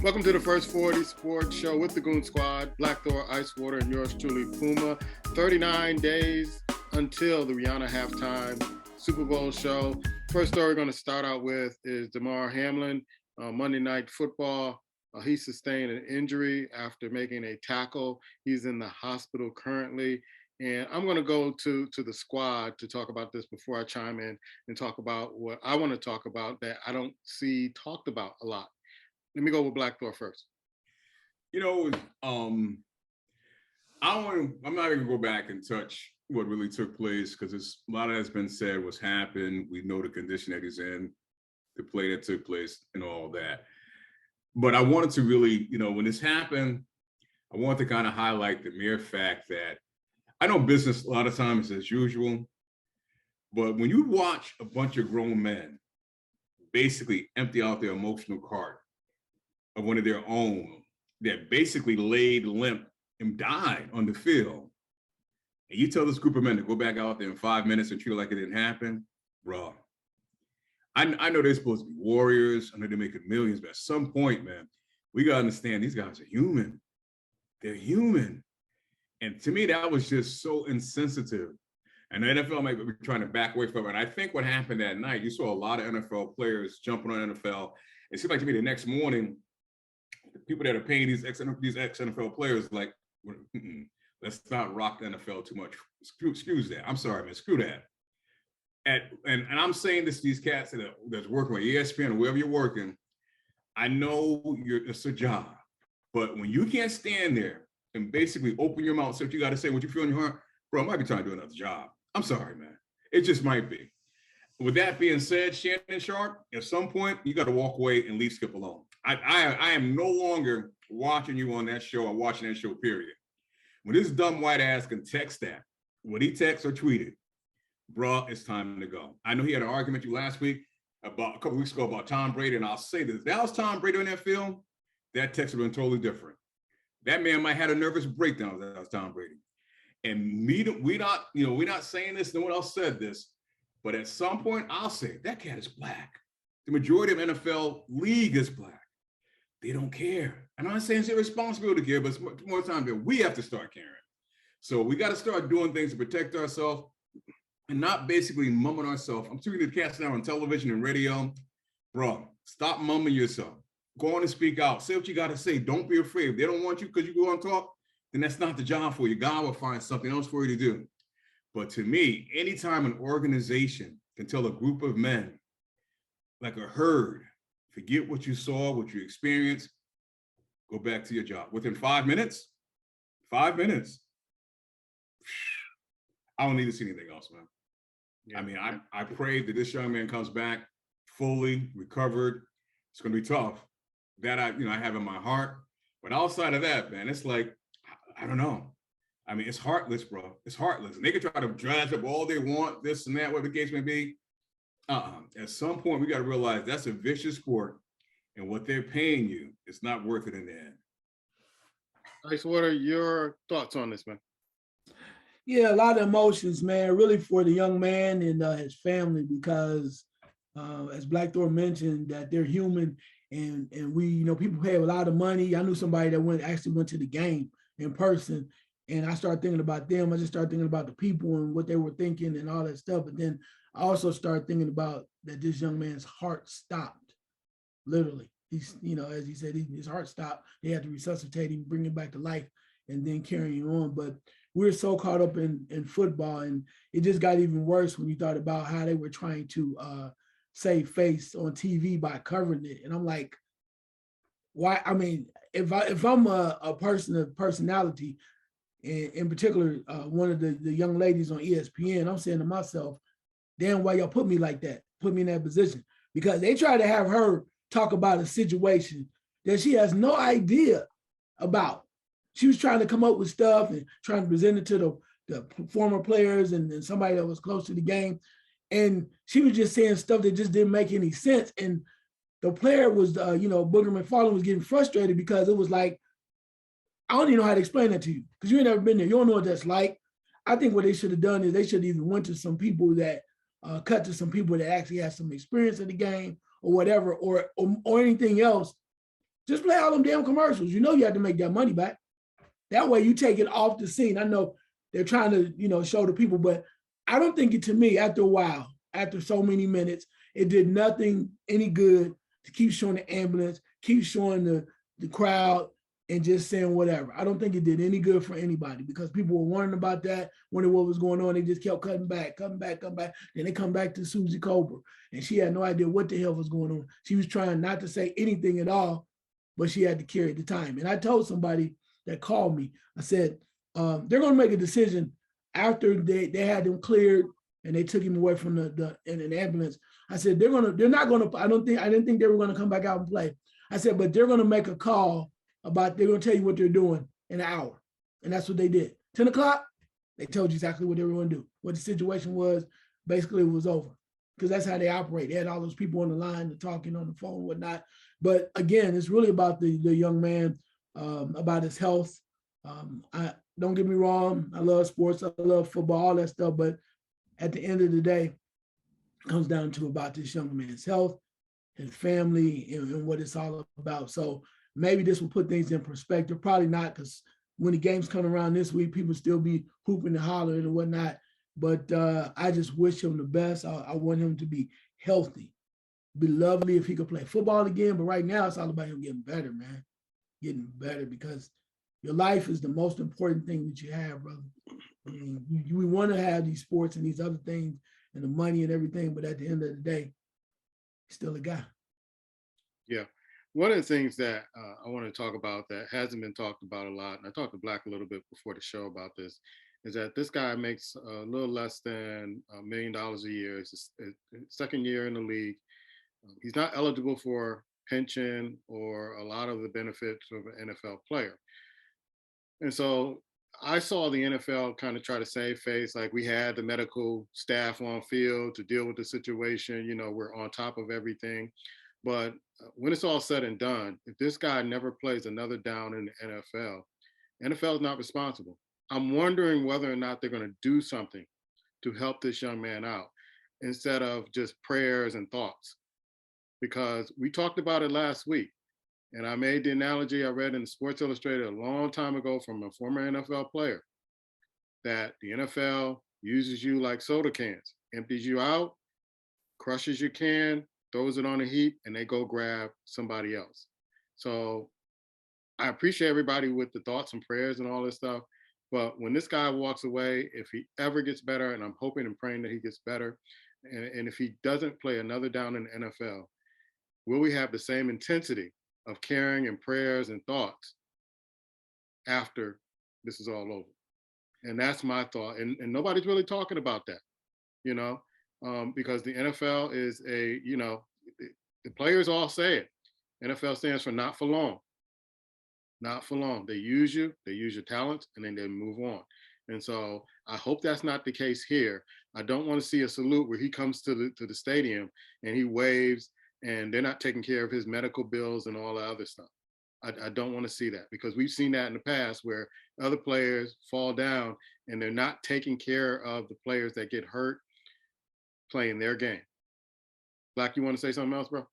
Welcome to the First 40 Sports Show with the Goon Squad, Black Thor, Icewater, and yours truly, Puma. 39 days until the Rihanna halftime Super Bowl show. First story we're going to start out with is Damar Hamlin, Monday Night Football. He sustained an injury after making a tackle. He's in the hospital currently. And I'm going to go to the squad to talk about this before I chime in and talk about what I want to talk about that I don't see talked about a lot. Let me go with Black Thor first. I'm not even gonna go back and touch what really took place because a lot of that's been said, what's happened. We know the condition that he's in, the play that took place, and all that. But I wanted to really, when this happened, I wanted to kind of highlight the mere fact that I know business a lot of times is as usual, but when you watch a bunch of grown men basically empty out their emotional cart of one of their own that basically laid limp and died on the field, and you tell this group of men to go back out there in 5 minutes and treat it like it didn't happen, bro. I know they're supposed to be warriors. I know they're making millions, but at some point, man, we got to understand these guys are human. They're human. And to me, that was just so insensitive. And the NFL might be trying to back away from it. And I think what happened that night, you saw a lot of NFL players jumping on NFL. It seemed like to me the next morning, the people that are paying these ex-NFL players, like, let's not rock the NFL too much. Excuse that. I'm sorry, man. Screw that. And I'm saying this to these cats that's working with ESPN or wherever you're working. I know it's a job, but when you can't stand there and basically open your mouth, say what you got to say, what you feel in your heart, bro, I might be trying to do another job. I'm sorry, man. It just might be. With that being said, Shannon Sharp, at some point, you got to walk away and leave Skip alone. I am no longer watching you on that show or watching that show, period. When this dumb white ass can text that, what he texts or tweeted, bro, it's time to go. I know he had an argument with you last week, about a couple weeks ago, about Tom Brady, and I'll say this. If that was Tom Brady in that film, that text would have been totally different. That man might have had a nervous breakdown if that was Tom Brady. And we're not saying this, no one else said this, but at some point, I'll say, that cat is black. The majority of NFL league is black. They don't care. I'm not saying it's irresponsible to care, but it's more time that we have to start caring. So we got to start doing things to protect ourselves and not basically mumming ourselves. I'm speaking to cats now on television and radio. Bro, stop mumming yourself. Go on and speak out. Say what you got to say. Don't be afraid. If they don't want you because you go on and talk, then that's not the job for you. God will find something else for you to do. But to me, anytime an organization can tell a group of men, like a herd, forget what you saw, what you experienced, go back to your job. Within 5 minutes, I don't need to see anything else, man. Yeah. I mean, I pray that this young man comes back fully recovered. It's going to be tough. That I have in my heart. But outside of that, man, it's like, I don't know. I mean, it's heartless, bro. It's heartless. And they can try to dredge up all they want, this and that, whatever the case may be. At some point, we got to realize that's a vicious sport, and what they're paying you is not worth it in the end. Ice, what are your thoughts on this, man? Yeah, a lot of emotions, man, really for the young man and his family, because as Black Thor mentioned, that they're human, and we, people pay a lot of money. I knew somebody that actually went to the game in person, and I started thinking about them. I just started thinking about the people and what they were thinking and all that stuff. But then I also started thinking about that this young man's heart stopped, literally. He's, as he said, his heart stopped. They had to resuscitate him, bring him back to life, and then carry him on. But we're so caught up in football, and it just got even worse when you thought about how they were trying to save face on TV by covering it. And I'm like, why? I mean, if I'm a person of personality, in particular, one of the young ladies on ESPN, I'm saying to myself, damn, why y'all put me like that? Put me in that position? Because they try to have her talk about a situation that she has no idea about. She was trying to come up with stuff and trying to present it to the former players and somebody that was close to the game. And she was just saying stuff that just didn't make any sense. And the player was, Booger McFarland was getting frustrated because it was like, I don't even know how to explain that to you because you ain't never been there. You don't know what that's like. I think what they should have done is they should have even went to some people that cut to some people that actually had some experience in the game or whatever, or anything else Just play all them damn commercials. You know you have to make that money back. That way you take it off the scene. I know they're trying to, show the people, but I don't think to me, after a while, after so many minutes, it did nothing any good to keep showing the ambulance, keep showing the crowd and just saying whatever. I don't think it did any good for anybody because people were wondering about that, wondering what was going on. They just kept cutting back. Then they come back to Susie Cobra, and she had no idea what the hell was going on. She was trying not to say anything at all, but she had to carry the time. And I told somebody that called me, I said, they're going to make a decision after they had them cleared and they took him away from in an ambulance. I said, they're not going to, I didn't think they were going to come back out and play. I said, but they're going to make a call about, they're going to tell you what they're doing in an hour. And that's what they did. 10 o'clock, they told you exactly what they were going to do. What the situation was, basically it was over. Because that's how they operate. They had all those people on the line, and talking on the phone and whatnot. But again, it's really about the young man, about his health. I don't get me wrong, I love sports, I love football, all that stuff, but at the end of the day, it comes down to about this young man's health, his family, and what it's all about. So maybe this will put things in perspective. Probably not, because when the games come around this week, people still be hooping and hollering and whatnot. But I just wish him the best. I want him to be healthy. Be lovely if he could play football again. But right now, it's all about him getting better, man. Getting better, because your life is the most important thing that you have, brother. I mean, we want to have these sports and these other things and the money and everything, but at the end of the day, he's still a guy. Yeah. One of the things that I want to talk about that hasn't been talked about a lot, and I talked to Black a little bit before the show about this, is that this guy makes a little less than $1 million a year. It's his second year in the league. He's not eligible for pension or a lot of the benefits of an NFL player. And so I saw the NFL kind of try to save face, like we had the medical staff on field to deal with the situation. We're on top of everything. But when it's all said and done, if this guy never plays another down in the NFL is not responsible. I'm wondering whether or not they're going to do something to help this young man out instead of just prayers and thoughts. Because we talked about it last week. And I made the analogy I read in Sports Illustrated a long time ago from a former NFL player, that the NFL uses you like soda cans, empties you out, crushes your can, throws it on a heap, and they go grab somebody else. So I appreciate everybody with the thoughts and prayers and all this stuff. But when this guy walks away, if he ever gets better, and I'm hoping and praying that he gets better, and if he doesn't play another down in the NFL, will we have the same intensity of caring and prayers and thoughts after this is all over? And that's my thought. And nobody's really talking about that, because the NFL is the players all say it. NFL stands for not for long. Not for long. They use you, they use your talents, and then they move on. And so I hope that's not the case here. I don't want to see a salute where he comes to the stadium and he waves and they're not taking care of his medical bills and all the other stuff. I don't want to see that, because we've seen that in the past where other players fall down and they're not taking care of the players that get hurt playing their game. Black, you want to say something else, bro?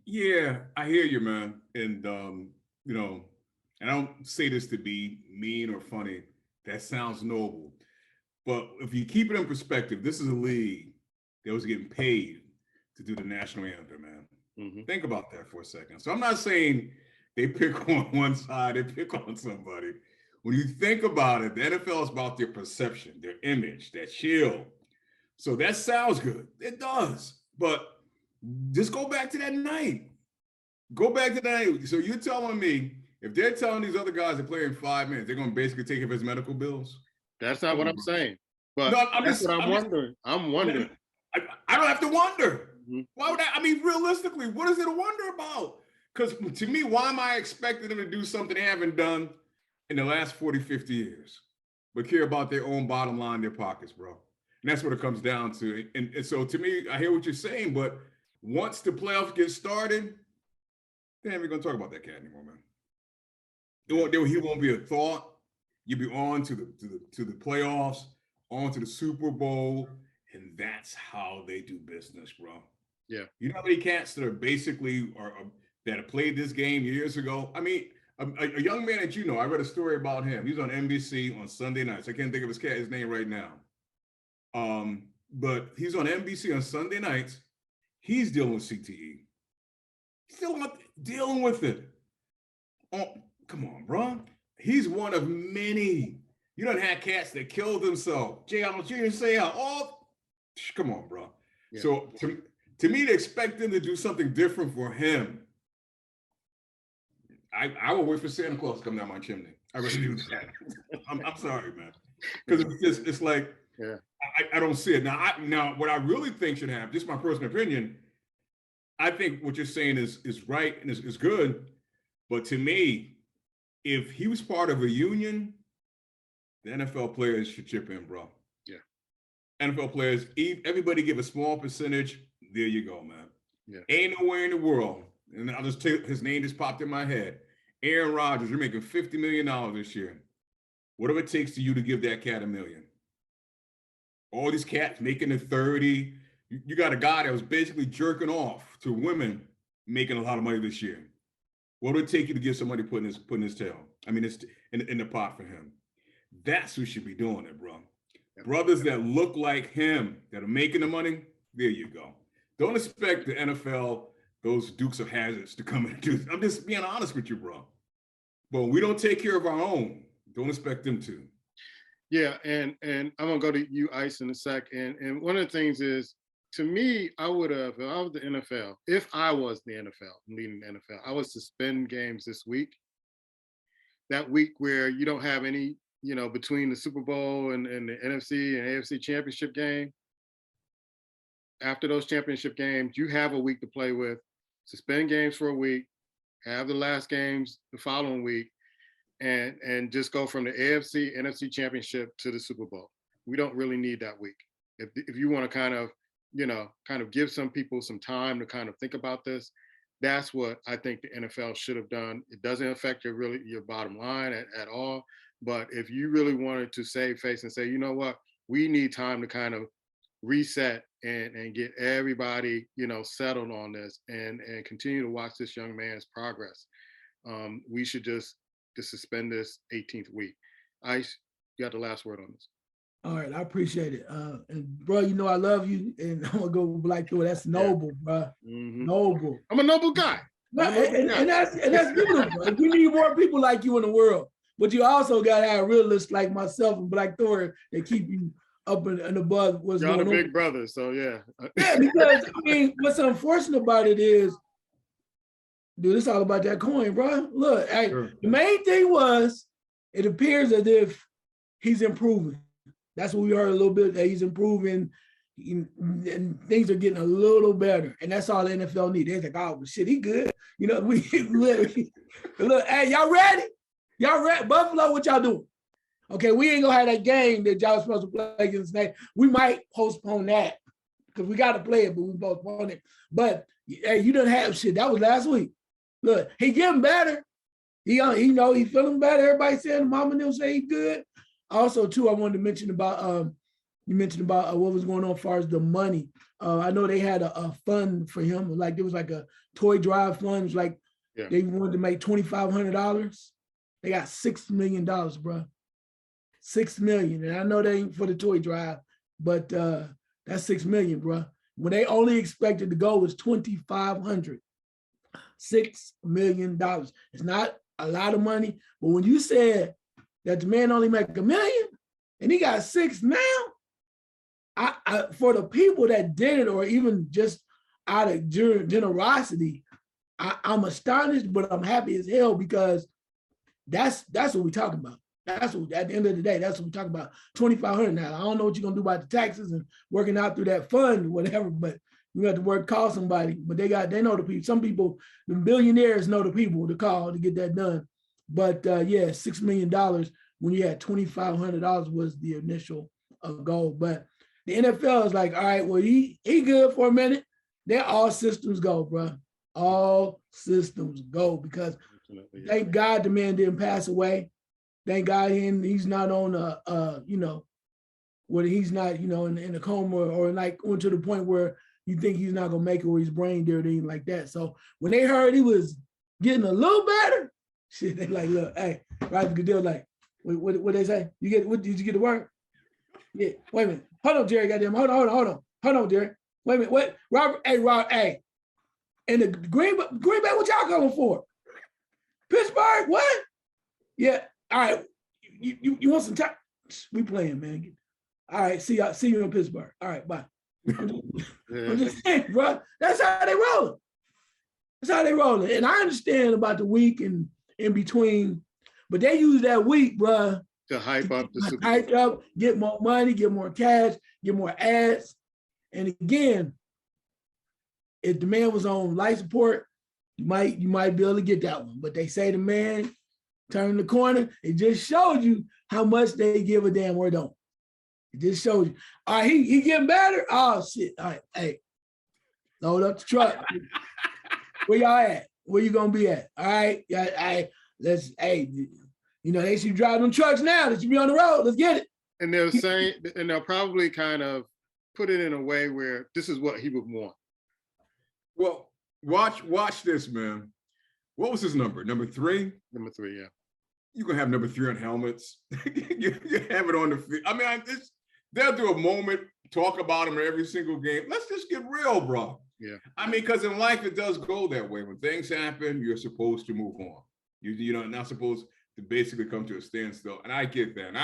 Yeah, I hear you, man. And, and I don't say this to be mean or funny. That sounds noble. But if you keep it in perspective, this is a league that was getting paid to do the national anthem, man. Mm-hmm. Think about that for a second. So I'm not saying they pick on one side, they pick on somebody. When you think about it, the NFL is about their perception, their image, that shield. So that sounds good. It does. But just go back to that night. Go back to that night. So you're telling me, if they're telling these other guys to play in 5 minutes, they're going to basically take care of his medical bills? That's not what I'm saying. But no, I'm wondering. I'm wondering. I don't have to wonder. Mm-hmm. Why would I mean, realistically, what is it to wonder about? Because to me, why am I expecting them to do something they haven't done in the last 40, 50 years? But care about their own bottom line, their pockets, bro. And that's what it comes down to. And so to me, I hear what you're saying, but once the playoffs get started, they ain't even going to talk about that cat anymore, man. He won't be a thought. You'll be on to the playoffs, on to the Super Bowl, and that's how they do business, bro. Yeah. You know how many cats that are basically are that played this game years ago. I mean, a young man that you know, I read a story about him. He's on NBC on Sunday nights. I can't think of his name right now. But he's on NBC on Sunday nights. He's dealing with CTE. Still dealing with it. Oh, come on, bro. He's one of many. You done had cats that killed themselves. J. Arnold Jr. say out. Oh, come on, bro. Yeah. So to me, to expect them to do something different for him, I will wait for Santa Claus to come down my chimney. I really do that. I'm sorry, man, because it's like, yeah. I don't see it now. What I really think should happen, just my personal opinion, I think what you're saying is right and is good, but to me, if he was part of a union, the NFL players should chip in, bro. Yeah. NFL players, everybody give a small percentage. There you go, man. Yeah. Ain't nowhere in the world, and I'll just tell you, his name just popped in my head. Aaron Rodgers, you're making $50 million this year. Whatever it takes to you to give that cat $1 million. All these cats making it 30. You got a guy that was basically jerking off to women making a lot of money this year. What would it take you to give somebody putting his tail? I mean, it's in the pot for him. That's who should be doing it, bro. Yep. Brothers that look like him, that are making the money, there you go. Don't expect the NFL, those Dukes of Hazzards, to come and do this. I'm just being honest with you, bro. But when we don't take care of our own, don't expect them to. Yeah, and I'm gonna go to you, Ice, in a sec. And one of the things is, to me, I would have, if I was the NFL, if I was the NFL, leading the NFL, I would suspend games this week. That week where you don't have any, between the Super Bowl and the NFC and AFC championship game. After those championship games, you have a week to play with. Suspend games for a week, have the last games the following week, and just go from the AFC, NFC championship to the Super Bowl. We don't really need that week. If you want to kind of give some people some time to kind of think about this, that's what I think the NFL should have done. It doesn't affect your bottom line at all. But if you really wanted to save face and say, you know what, we need time to kind of reset and get everybody, settled on this and continue to watch this young man's progress. We should just suspend this 18th week. Ice, you got the last word on this. All right, I appreciate it. And bro, I love you, and I'm gonna go with Black Thor. That's noble, bro. Mm-hmm. Noble. I'm a noble guy. And that's beautiful. We need more people like you in the world. But you also gotta have realists like myself and Black Thor that keep you up and above what's going on. Y'all the big brother, so yeah. Yeah, because what's unfortunate about it is, dude, it's all about that coin, bro. Look, sure. The main thing was, it appears as if he's improving. That's what we heard a little bit, that he's improving, and things are getting a little better. And that's all the NFL needs. They're like, oh, shit, he good. Look, hey, y'all ready? Y'all ready? Buffalo, what y'all doing? Okay, we ain't gonna have that game that y'all supposed to play against next. We might postpone that because we got to play it, but we postpone it. But hey, you done have shit. That was last week. Look, he getting better. He feeling better. Everybody saying, Mama and them say he good. Also, too, I wanted to mention about you mentioned about what was going on as far as the money. I know they had a fund for him. Like there was like a toy drive fund. It was like They wanted to make $2,500. They got $6 million, bro. $6 million. And I know they ain't for the toy drive, but that's $6 million, bro. When they only expected to go was $2,500. $6 million. It's not a lot of money, but when you said that the man only make $1 million and he got 6 now, I for the people that did it, or even just out of generosity, I'm astonished, but I'm happy as hell, because that's what we're talking about. That's what, at the end of the day, that's what we're talking about. $2,500 now. I don't know what you're gonna do about the taxes and working out through that fund or whatever, but you have to call somebody. But they know the people. Some people, the billionaires know the people to call to get that done. But yeah, $6 million when you had $2,500 was the initial goal. But the NFL is like, all right, well, he good for a minute. They're all systems go, bro. All systems go, because thank God the man didn't pass away. Thank God he's not on where he's not, in a coma, or like went to the point where you think he's not gonna make it, or his brain dead or anything like that. So when they heard he was getting a little better, shit, they like, look, hey, Roger Goodell, like, what they say? Did you get the word? Yeah. Wait a minute. Hold on, Jerry. Goddamn. Hold on, Jerry. Wait a minute. What? Robert. Hey. And the Green Bay, what y'all coming for? Pittsburgh. What? Yeah. All right. You want some time? We playing, man. All right. See you in Pittsburgh. All right. Bye. I'm just saying, bro. That's how they rolling. And I understand about the week and in between, but they use that week, bro, to hype up the Super Bowl. Hype up, get more money, get more cash, get more ads. And again, if the man was on life support, you might be able to get that one. But they say the man turned the corner. It just showed you how much they give a damn or don't. It just showed you. All right, he getting better. Oh shit. All right, hey, load up the truck. Where y'all at? Where you gonna be at? All right, they should drive them trucks now. They should be on the road. Let's get it. And they're saying, and they'll probably kind of put it in a way where this is what he would want. Well, watch this, man. What was his number? Number 3? Number 3, yeah. You're going to have number 3 on helmets. you have it on the field. I mean, they'll do a moment, talk about him every single game. Let's just get real, bro. Yeah. I mean, because in life, it does go that way. When things happen, you're supposed to move on. You're not supposed to basically come to a standstill. And I get that. And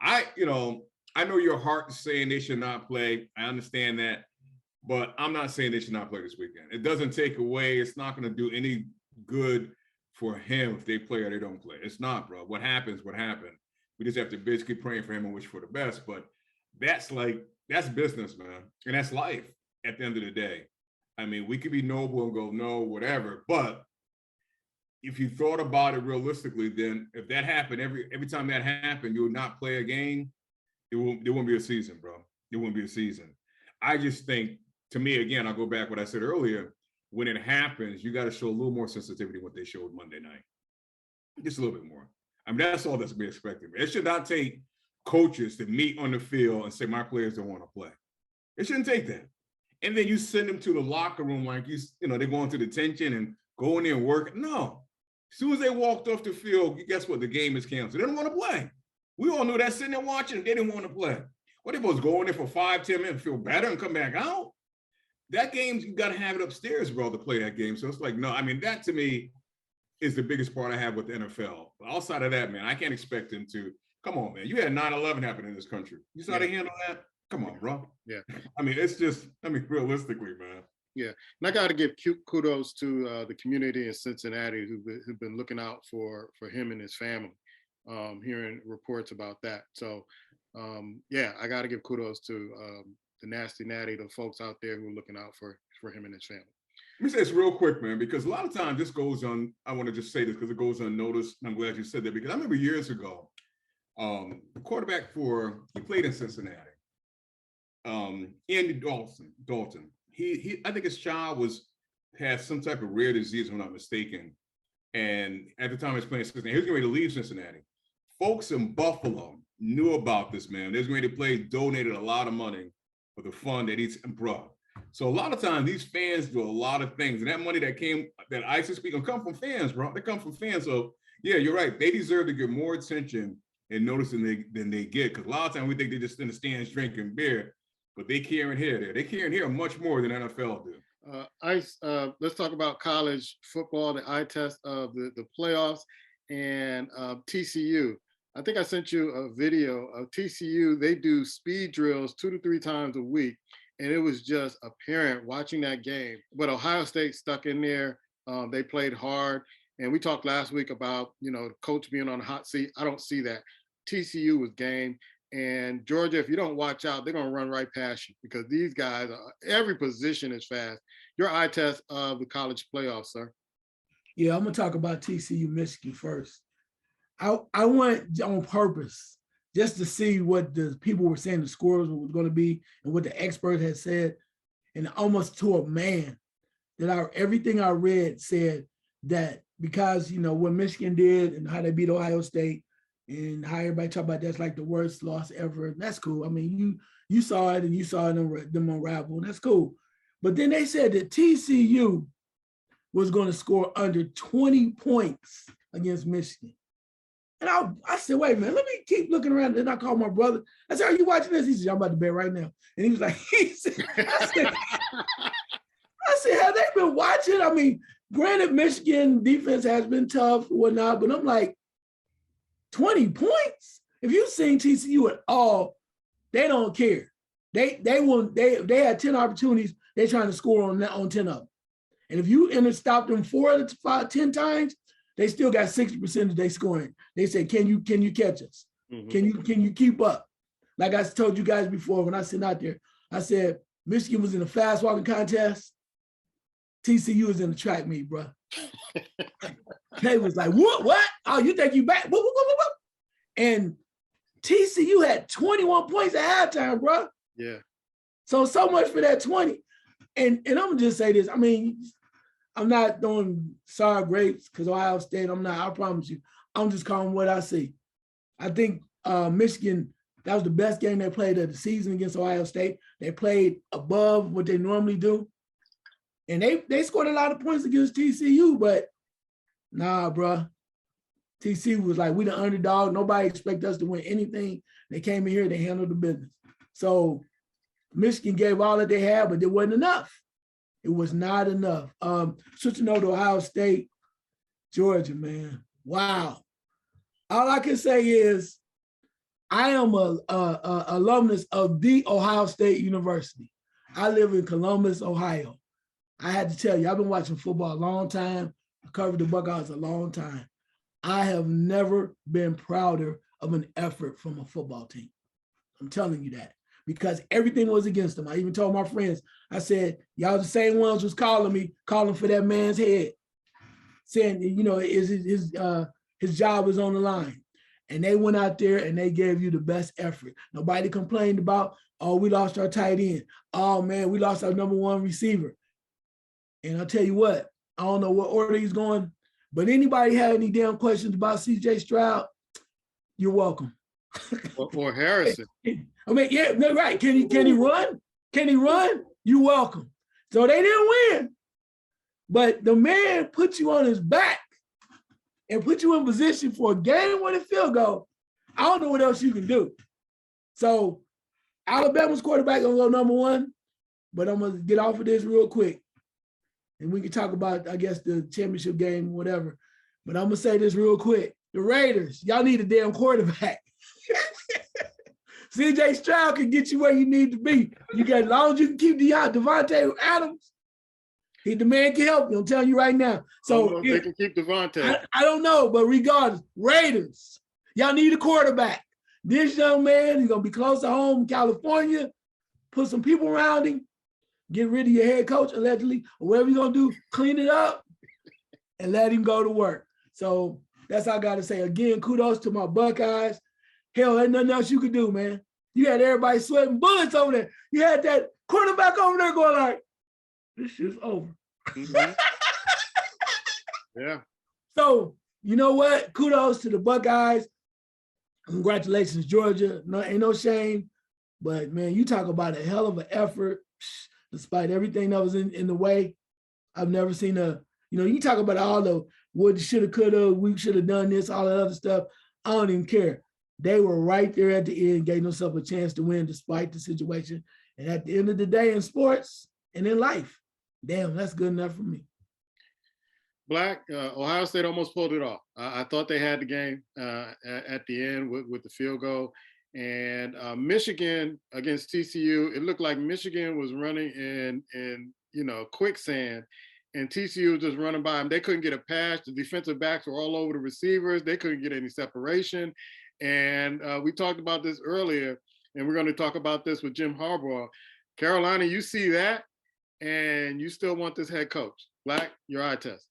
I know your heart is saying they should not play. I understand that. But I'm not saying they should not play this weekend. It doesn't take away. It's not going to do any good for him if they play or they don't play. It's not, bro. What happened. We just have to basically pray for him and wish for the best. But that's business, man. And that's life at the end of the day. I mean, we could be noble and go, no, whatever. But if you thought about it realistically, then if that happened, every time that happened, you would not play a game. There won't be a season, bro. There won't be a season. I just think, to me, again, I'll go back what I said earlier. When it happens, you got to show a little more sensitivity than what they showed Monday night. Just a little bit more. I mean, that's all that's to be expected. It should not take coaches to meet on the field and say, my players don't want to play. It shouldn't take that. And then you send them to the locker room like, they're going through detention and go in there and work. No. As soon as they walked off the field, guess what? The game is canceled. They didn't want to play. We all knew that, sitting there watching, they didn't want to play. What, they supposed to go in there for 5-10 minutes, feel better and come back out? That game, you got to have it upstairs, bro, to play that game. So it's like, no, I mean, that to me is the biggest part I have with the NFL. But outside of that, man, I can't expect them to. Come on, man. You had 9/11 happen in this country. You saw how they handle that? Come on, bro. Yeah. I mean, realistically, man. Yeah. And I got to give kudos to the community in Cincinnati who've been looking out for him and his family, hearing reports about that. So, I got to give kudos to the Nasty Natty, the folks out there who are looking out for him and his family. Let me say this real quick, man, because a lot of times this goes on. I want to just say this because it goes unnoticed. And I'm glad you said that, because I remember years ago, the quarterback he played in Cincinnati, Andy Dalton. He I think his child had some type of rare disease, if I'm not mistaken. And at the time he was playing Cincinnati, he was getting ready to leave Cincinnati. Folks in Buffalo knew about this, man. They was ready to play, donated a lot of money for the fund that he's brought. So a lot of times these fans do a lot of things, and that money that ISIS people come from fans, bro. They come from fans. So yeah, you're right. They deserve to get more attention and notice than they get. Because a lot of times we think they're just in the stands drinking beer, but they care and hear there. They care and hear much more than NFL do. Let's talk about college football, the eye test of the playoffs, and TCU. I think I sent you a video of TCU. They do speed drills 2 to 3 times a week. And it was just apparent watching that game. But Ohio State stuck in there. They played hard. And we talked last week about, the coach being on the hot seat. I don't see that. TCU was game. And Georgia, if you don't watch out, they're going to run right past you, because these guys, every position is fast. Your eye test of the college playoffs, sir. Yeah, I'm going to talk about TCU Michigan first. I went on purpose just to see what the people were saying the scores were going to be and what the experts had said. And almost to a man, that everything I read said that because, what Michigan did and how they beat Ohio State and how everybody talk about that's like the worst loss ever. That's cool. I mean, you saw it and you saw them unravel. That's cool. But then they said that TCU was going to score under 20 points against Michigan. And I said, wait a minute, let me keep looking around. Then I called my brother. I said, are you watching this? He said, I'm about to bet right now. And he was like, I said, have they been watching? I mean, granted, Michigan defense has been tough and whatnot, but I'm like, 20 points? If you've seen TCU at all, they don't care. They had 10 opportunities. They're trying to score on 10 of them. And if you stop them 4 to 5, 10 times, they still got 60% of their scoring. They say, can you catch us? Mm-hmm. Can you keep up? Like I told you guys before when I sat out there, I said, Michigan was in a fast walking contest. TCU is in the track meet, bro. They was like, what? Oh, you think you back? And TCU had 21 points at halftime, bro. Yeah. So much for that 20. And I'm gonna just say this. I mean, I'm not throwing sour grapes because Ohio State, I'm not, I promise you. I'm just calling what I see. I think Michigan, that was the best game they played of the season against Ohio State. They played above what they normally do. And they scored a lot of points against TCU, but nah, bro. TCU was like, we the underdog. Nobody expect us to win anything. They came in here, they handled the business. So Michigan gave all that they had, but it wasn't enough. It was not enough. Switching over to Ohio State, Georgia, man. Wow. All I can say is I am a alumnus of the Ohio State University. I live in Columbus, Ohio. I had to tell you, I've been watching football a long time. I covered the Buckeyes a long time. I have never been prouder of an effort from a football team. I'm telling you that because everything was against them. I even told my friends, I said, y'all the same ones was calling for that man's head, saying, you know, his job is on the line. And they went out there and they gave you the best effort. Nobody complained about, oh, we lost our tight end. Oh, man, we lost our number one receiver. And I'll tell you what, I don't know what order he's going, but anybody have any damn questions about C.J. Stroud, you're welcome. or Harrison. I mean, yeah, no, right. Can he run? Can he run? You're welcome. So they didn't win. But the man put you on his back and put you in position for a game-winning field goal. I don't know what else you can do. So Alabama's quarterback gonna go number one, but I'm gonna get off of this real quick. And we can talk about, I guess, the championship game, whatever. But I'm gonna say this real quick. The Raiders, y'all need a damn quarterback. C.J. Stroud can get you where you need to be. You got, as long as you can keep Devontae Adams, the man can help you. I'm telling you right now. So they can keep Devontae. I don't know, but regardless, Raiders, y'all need a quarterback. This young man, he's gonna be close to home in California. Put some people around him. Get rid of your head coach, allegedly, or whatever you're going to do, clean it up and let him go to work. So that's all I got to say. Again, kudos to my Buckeyes. Hell, ain't nothing else you could do, man. You had everybody sweating bullets over there. You had that quarterback over there going like, this shit's over. Mm-hmm. Yeah. So, you know what? Kudos to the Buckeyes. Congratulations, Georgia. No, ain't no shame. But, man, you talk about a hell of an effort. Despite everything that was in the way, I've never seen you talk about all the what shoulda, coulda, we should have done this, all that other stuff. I don't even care. They were right there at the end, gave themselves a chance to win despite the situation. And at the end of the day in sports and in life, damn, that's good enough for me. Black, Ohio State almost pulled it off. I thought they had the game at the end with the field goal. And Michigan against TCU, it looked like Michigan was running in quicksand, and TCU was just running by them. They couldn't get a pass. The defensive backs were all over the receivers. They couldn't get any separation. And we talked about this earlier, and we're going to talk about this with Jim Harbaugh. Carolina, you see that, and you still want this head coach. Black, your eye test.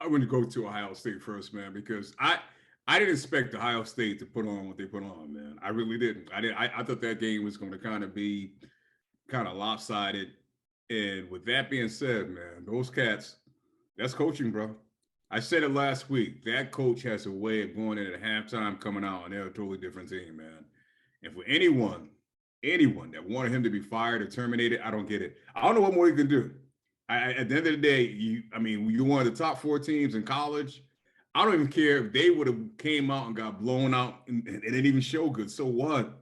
I'm going to go to Ohio State first, man, because I didn't expect Ohio State to put on what they put on, man. I really didn't. I thought that game was going to kind of be lopsided. And with that being said, man, those cats, that's coaching, bro. I said it last week. That coach has a way of going in at halftime, coming out, and they're a totally different team, man. And for anyone anyone that wanted him to be fired or terminated. I don't get it. I don't know what more he can do. At the end of the day, you're one of the top 4 teams in college. I don't even care if they would have came out and got blown out and didn't even show good. So what?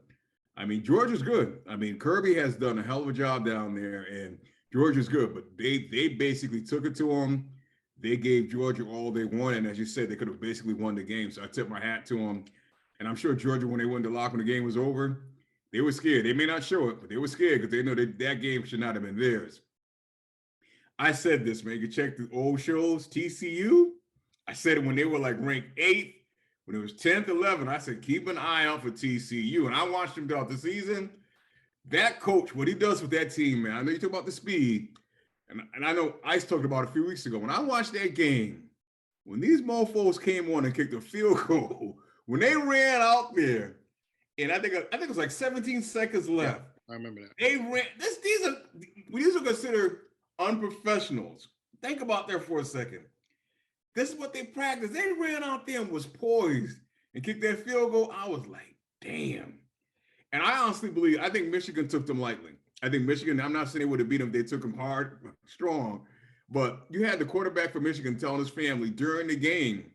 I mean, Georgia's good. I mean, Kirby has done a hell of a job down there, and Georgia's good. But they basically took it to them. They gave Georgia all they wanted, and as you said, they could have basically won the game. So I tip my hat to them. And I'm sure Georgia, when they went to lock when the game was over, they were scared. They may not show it, but they were scared because they know that game should not have been theirs. I said this, man. You can check the old shows, TCU. I said it when they were like ranked 8th, when it was 10th, 11th. I said, keep an eye out for TCU. And I watched him throughout the season. That coach, what he does with that team, man. I know you talk about the speed. And I know Ice talked about it a few weeks ago. When I watched that game, when these mofos came on and kicked a field goal, when they ran out there, and I think it was like 17 seconds left. Yeah, I remember that. They ran. These are considered unprofessionals. Think about that for a second. This is what they practiced. They ran out there and was poised and kicked that field goal. I was like, damn. And I honestly believe, I think Michigan took them lightly. I think Michigan, I'm not saying they would have beat them if they took them hard, strong, but you had the quarterback for Michigan telling his family during the game,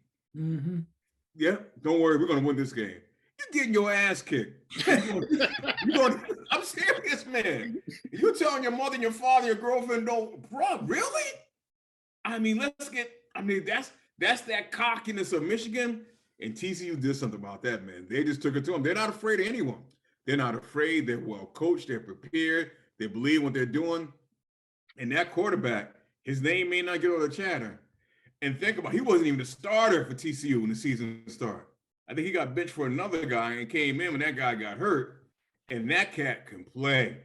yeah, don't worry, we're going to win this game. You're getting your ass kicked. I'm serious, man. You're telling your mother and your father, your girlfriend, bro, really? I mean, that's that cockiness of Michigan, and TCU did something about that, man. They just took it to them. They're not afraid of anyone. They're not afraid. They're well coached. They're prepared. They believe what they're doing. And that quarterback, his name may not get all the chatter. And think about, he wasn't even the starter for TCU when the season started. I think he got benched for another guy and came in when that guy got hurt. And that cat can play,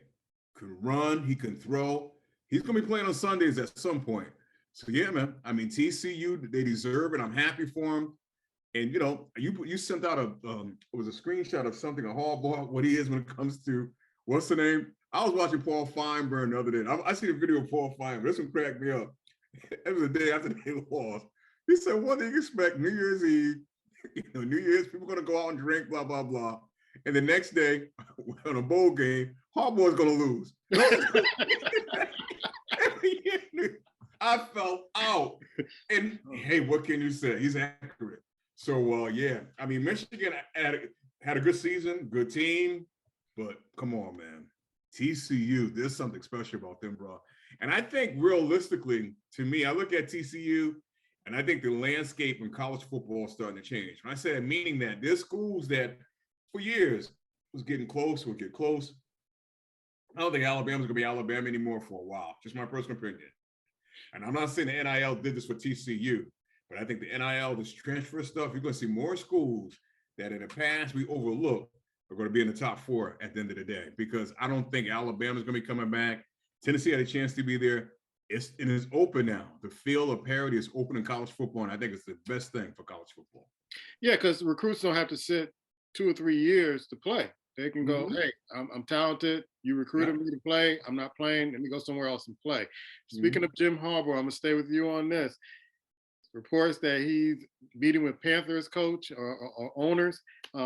can run, he can throw. He's going to be playing on Sundays at some point. So, yeah, man, I mean, TCU, they deserve it. I'm happy for him. And, you know, you sent out it was a screenshot of something, a Harbaugh, what he is when it comes to, what's the name? I was watching Paul Feinberg the other day. I see a video of Paul Feinberg. This one cracked me up. It was the day after they lost. He said, what do you expect? New Year's Eve, New Year's, people going to go out and drink, blah, blah, blah. And the next day, on a bowl game, Harbaugh's going to lose. I felt out. And, hey, what can you say? He's accurate. So, yeah, I mean, Michigan had a good season, good team, but come on, man. TCU, there's something special about them, bro. And I think realistically, to me, I look at TCU, and I think the landscape in college football is starting to change. When I say that, meaning that there's schools that for years was getting close, would get close. I don't think Alabama's going to be Alabama anymore for a while, just my personal opinion. And I'm not saying the NIL did this for TCU, but I think the NIL, this transfer stuff, you're going to see more schools that in the past we overlooked are going to be in the top 4 at the end of the day, because I don't think Alabama's going to be coming back. Tennessee had a chance to be there. It is open now. The field of parity is open in college football, and I think it's the best thing for college football. Yeah, because recruits don't have to sit 2 or 3 years to play. They can go, hey, I'm talented. You recruited me to play. I'm not playing. Let me go somewhere else and play. Speaking of Jim Harbaugh, I'm going to stay with you on this. Reports that he's meeting with Panthers coach or owners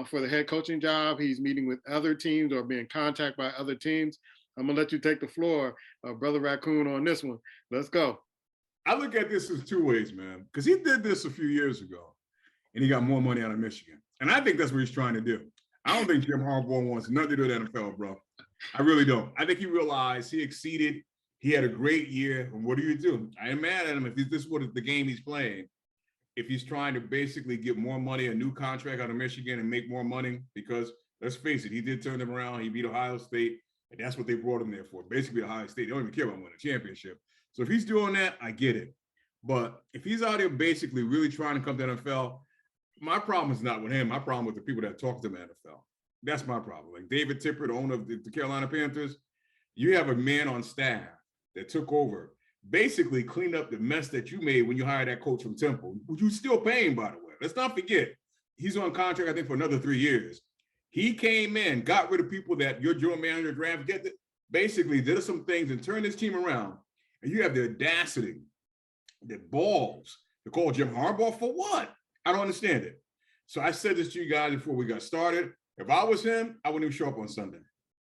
for the head coaching job. He's meeting with other teams or being contacted by other teams. I'm going to let you take the floor, Brother Raccoon, on this one. Let's go. I look at this as 2 ways, man, because he did this a few years ago, and he got more money out of Michigan. And I think that's what he's trying to do. I don't think Jim Harbaugh wants nothing to do with the NFL, bro. I really don't. I think he realized he exceeded. He had a great year. And what do you do? I ain't mad at him if this is what the game he's playing. If he's trying to basically get more money, a new contract out of Michigan and make more money, because let's face it, he did turn them around. He beat Ohio State, and that's what they brought him there for. Basically, Ohio State, they don't even care about winning a championship. So if he's doing that, I get it. But if he's out there basically really trying to come to the NFL, my problem is not with him. My problem with the people that talk to the NFL. That's my problem. Like David Tipper, the owner of the Carolina Panthers, you have a man on staff that took over, basically cleaned up the mess that you made when you hired that coach from Temple, which you still paying, by the way. Let's not forget, he's on contract, I think, for another 3 years. He came in, got rid of people that your general manager draft, basically did some things and turned his team around. And you have the audacity, the balls to call Jim Harbaugh for what? I don't understand it. So I said this to you guys before we got started. If I was him, I wouldn't even show up on Sunday.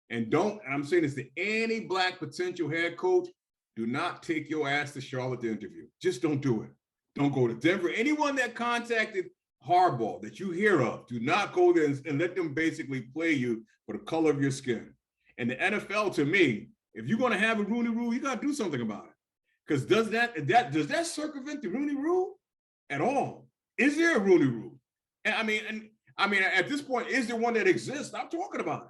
And I'm saying this to any Black potential head coach, do not take your ass to Charlotte to interview. Just don't do it. Don't go to Denver. Anyone that contacted Harbaugh that you hear of, do not go there and let them basically play you for the color of your skin. And the NFL, to me, if you're going to have a Rooney Rule, you got to do something about it. Because does that circumvent the Rooney Rule at all? Is there a Rooney Rule? And I mean, at this point, is there one that exists? Stop talking about it.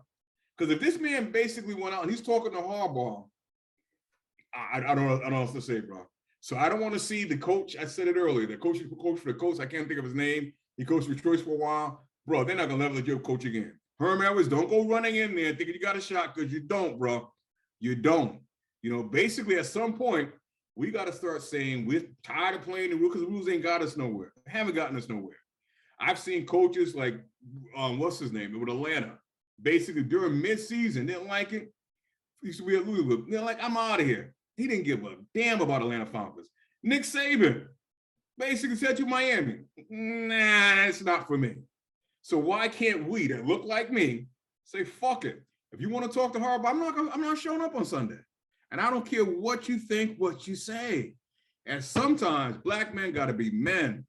Because if this man basically went out and he's talking to Harbaugh, I don't know what to say, bro. So I don't want to see the coach. I said it earlier. The coach for the coach. I can't think of his name. He coached for Choice for a while, bro. They're not gonna level your coach again. Herm Edwards, don't go running in there thinking you got a shot, because you don't, bro. You don't. You know, basically at some point we got to start saying we're tired of playing the rules, because the rules ain't got us nowhere. They haven't gotten us nowhere. I've seen coaches like what's his name with Atlanta. Basically during midseason, didn't like it. Used to be at Louisville. They're like, I'm out of here. He didn't give a damn about Atlanta Falcons. Nick Saban basically said to Miami, nah, it's not for me. So why can't we that look like me say, fuck it? If you want to talk to Harbaugh, I'm not showing up on Sunday. And I don't care what you think, what you say. And sometimes Black men got to be men.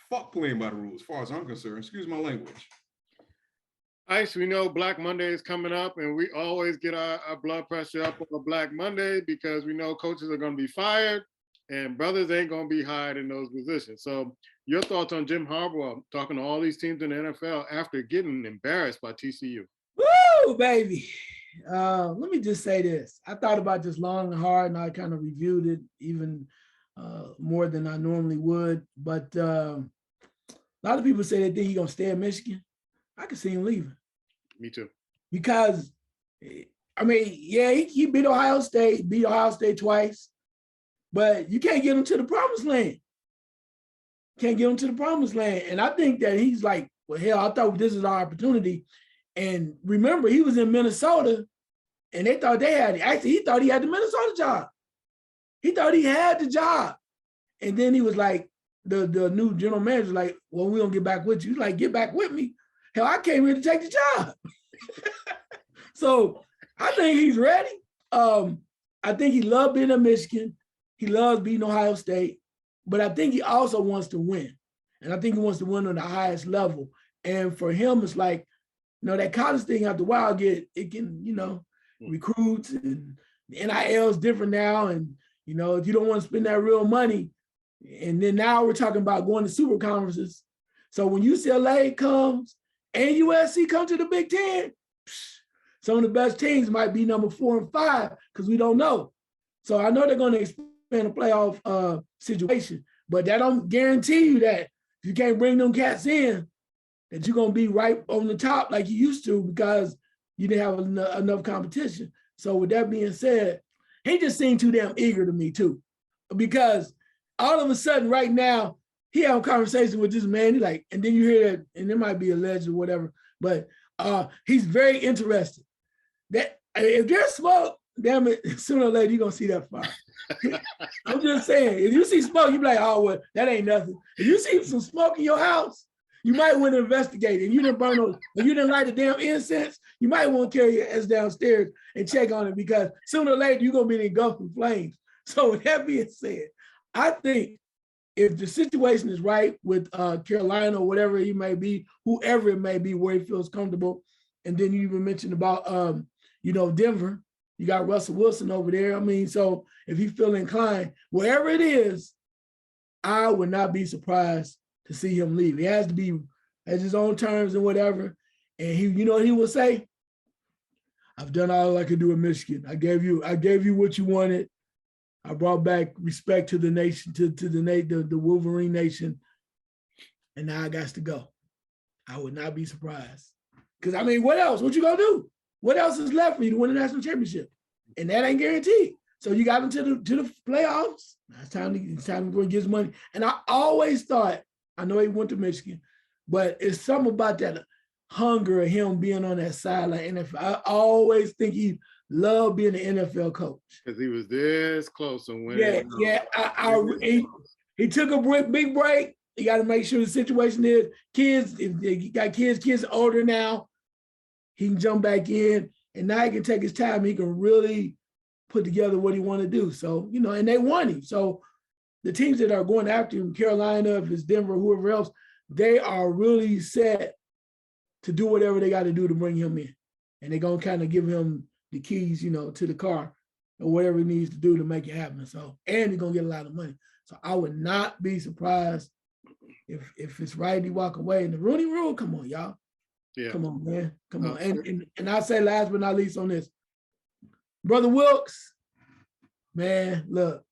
Fuck playing by the rules, as far as I'm concerned. Excuse my language. Ice, we know Black Monday is coming up, and we always get our blood pressure up on Black Monday because we know coaches are going to be fired and brothers ain't going to be hired in those positions. So your thoughts on Jim Harbaugh talking to all these teams in the NFL after getting embarrassed by TCU? Woo, baby. Let me just say this. I thought about this long and hard, and I kind of reviewed it even more than I normally would. But a lot of people say they think he's going to stay in Michigan. I could see him leaving. Me too. Because, I mean, yeah, he beat Ohio State twice, but you can't get him to the promised land. Can't get him to the promised land. And I think that he's like, well, hell, I thought this is our opportunity. And remember, he was in Minnesota, and they thought he thought he had the Minnesota job. He thought he had the job. And then he was like, the new general manager, like, well, we don't get back with you. He's like, get back with me. Hell, I came here to take the job. So I think he's ready. I think he loved being in Michigan. He loves beating Ohio State, but I think he also wants to win. And I think he wants to win on the highest level. And for him, it's like, you know, that college thing after a while it can, you know, recruits, and the NIL is different now. And, you know, if you don't want to spend that real money, and then now we're talking about going to super conferences. So when UCLA comes and USC come to the Big Ten, some of the best teams might be number 4 and 5 because we don't know. So I know they're going to expand the playoff situation, but that don't guarantee you that if you can't bring them cats in, that you're going to be right on the top like you used to because you didn't have enough competition. So with that being said, he just seemed too damn eager to me too, because all of a sudden right now, he had a conversation with this man. He like, and then you hear that, and it might be alleged or whatever, but he's very interested. That if there's smoke, damn it, sooner or later you're gonna see that fire. I'm just saying, if you see smoke, you be like, oh well, that ain't nothing. If you see some smoke in your house, you might want to investigate it. If you didn't burn those, if you didn't light the damn incense, you might want to carry your ass downstairs and check on it, because sooner or later you're gonna be engulfed in flames. So with that being said, I think if the situation is right with Carolina or whatever it may be, whoever it may be, where he feels comfortable, and then you even mentioned about, you know, Denver, you got Russell Wilson over there. I mean, so if he feel inclined, wherever it is, I would not be surprised to see him leave. He has to be at his own terms and whatever. And he, you know what he will say? I've done all I could do in Michigan. I gave you what you wanted. I brought back respect to the nation, to the Wolverine nation, and now I got to go. I would not be surprised. Because, I mean, what else? What you gonna do? What else is left for you to win the national championship? And that ain't guaranteed. So you got him to the playoffs. Now it's time to go and get his money. And I always thought, I know he went to Michigan, but it's something about that hunger of him being on that sideline. NFL. I always think he loved being an NFL coach. Because he was this close to winning. Yeah. He took a big break. You got to make sure the situation is kids, if you got kids older now, he can jump back in And now he can take his time. He can really put together what he want to do. So, you know, and they want him. So the teams that are going after him, Carolina, if it's Denver, whoever else, they are really set to do whatever they got to do to bring him in. And they're going to kind of give him the keys, you know, to the car or whatever he needs to do to make it happen. So, and he's going to get a lot of money. So I would not be surprised if it's right, he walk away. And the Rooney Rule, come on, y'all. Yeah. Come on, man. Come on. And I say last but not least on this, Brother Wilkes, man, look,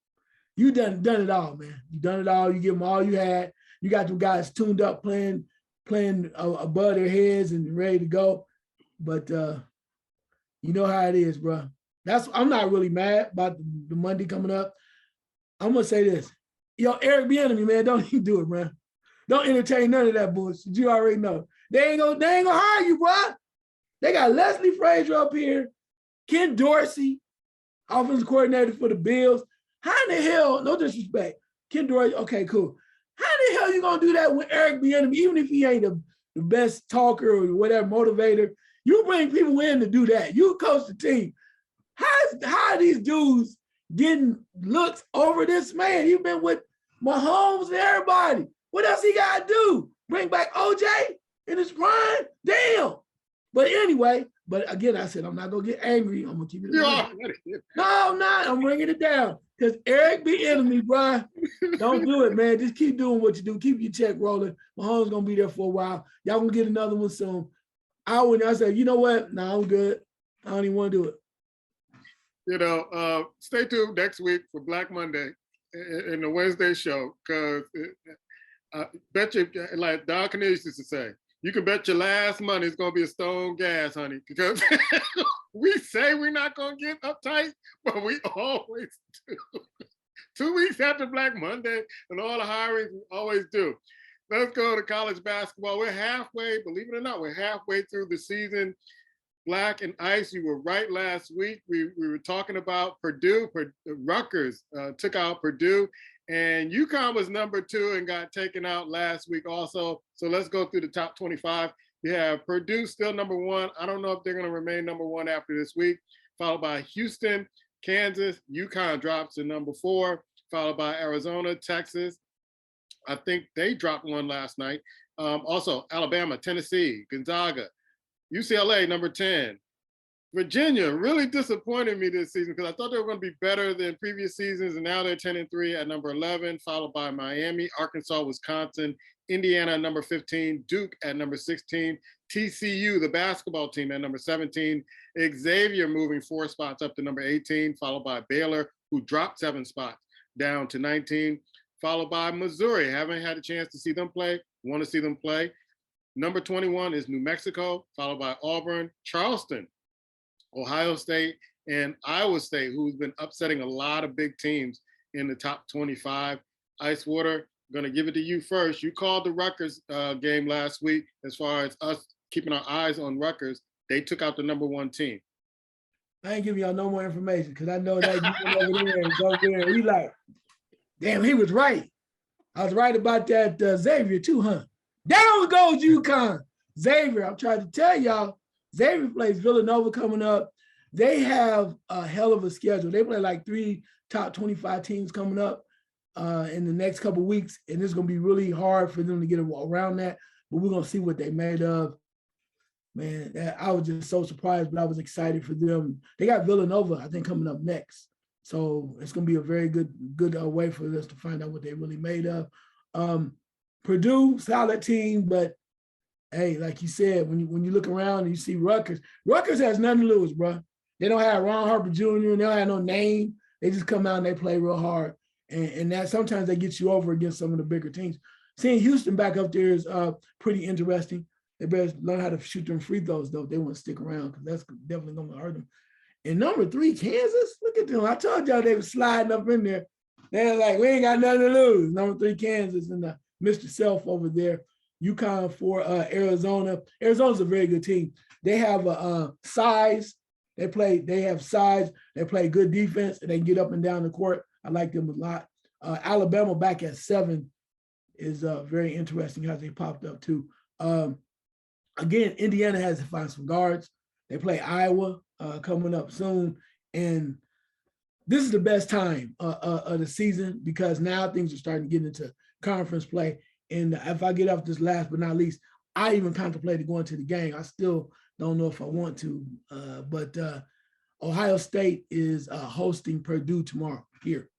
you done it all, man. You done it all. You give them all you had. You got them guys tuned up, playing above their heads and ready to go. But you know how it is, bro. I'm not really mad about the Monday coming up. I'm gonna say this. Yo, Eric Bieniemy, man, don't even do it, man. Don't entertain none of that bullshit. You already know. They ain't gonna hire you, bro. They got Leslie Frazier up here, Ken Dorsey, offensive coordinator for the Bills. How in the hell, no disrespect, Ken Dorsey, okay, cool. How in the hell you gonna do that with Eric Bieniemy, even if he ain't the best talker or whatever, motivator? You bring people in to do that. You coach the team. How are these dudes getting looks over this man? You've been with Mahomes and everybody. What else he got to do? Bring back OJ in his prime? Damn. But anyway, but again, I said, I'm not going to get angry. I'm going to keep it down. No, I'm not. I'm bringing it down. Because Eric Bieniemy, bro. Don't do it, man. Just keep doing what you do. Keep your check rolling. Mahomes going to be there for a while. Y'all going to get another one soon. I said, you know what? No, I'm good. I don't even want to do it. You know, stay tuned next week for Black Monday in the Wednesday show, because bet you, like Don Cornelius used to say, you can bet your last money it's going to be a stone gas, honey, because we say we're not going to get uptight, but we always do. 2 weeks after Black Monday and all the hirings, we always do. Let's go to college basketball. We're halfway, believe it or not, we're halfway through the season. Black and Ice, you were right last week. We were talking about Purdue. Rutgers took out Purdue, and UConn was number 2 and got taken out last week also. So let's go through the top 25. You have Purdue still number 1. I don't know if they're going to remain number 1 after this week, followed by Houston, Kansas. UConn drops to number 4, followed by Arizona, Texas. I think they dropped 1 last night. Also, Alabama, Tennessee, Gonzaga, UCLA, number 10. Virginia really disappointed me this season because I thought they were going to be better than previous seasons, and now they're 10-3 at number 11, followed by Miami, Arkansas, Wisconsin, Indiana at number 15, Duke at number 16, TCU, the basketball team, at number 17, Xavier moving 4 spots up to number 18, followed by Baylor, who dropped 7 spots down to 19, followed by Missouri. Haven't had a chance to see them play, want to see them play. Number 21 is New Mexico, followed by Auburn, Charleston, Ohio State, and Iowa State, who's been upsetting a lot of big teams in the top 25. Icewater, I'm going to give it to you first. You called the Rutgers game last week as far as us keeping our eyes on Rutgers. They took out the number 1 team. I ain't giving y'all no more information because I know that you went over there and go there. He like, damn, he was right. I was right about that Xavier too, huh? Down goes UConn. Xavier, I'm trying to tell y'all, Xavier plays Villanova coming up. They have a hell of a schedule. They play like 3 top 25 teams coming up in the next couple of weeks, and it's going to be really hard for them to get around that, but we're going to see what they made of. Man, I was just so surprised, but I was excited for them. They got Villanova, I think, coming up next. So it's going to be a very good way for us to find out what they really made of. Purdue, solid team, but hey, like you said, when you look around and you see Rutgers has nothing to lose, bro. They don't have Ron Harper Jr. and they don't have no name. They just come out and they play real hard, and that sometimes they get you over against some of the bigger teams. Seeing Houston back up there is pretty interesting. They better learn how to shoot them free throws though if they want to stick around, because that's definitely going to hurt them. And number 3, Kansas. Look at them. I told y'all they were sliding up in there. They're like, we ain't got nothing to lose. Number 3, Kansas, and Mr. Self over there. UConn for Arizona. Arizona's a very good team. They have size. They have size. They play good defense, and they get up and down the court. I like them a lot. Alabama back at 7 is very interesting how they popped up too. Again, Indiana has to find some guards. They play Iowa coming up soon. And this is the best time of the season because now things are starting to get into conference play. And if I get off this last but not least, I even contemplated going to the game. I still don't know if I want to, but Ohio State is hosting Purdue tomorrow here.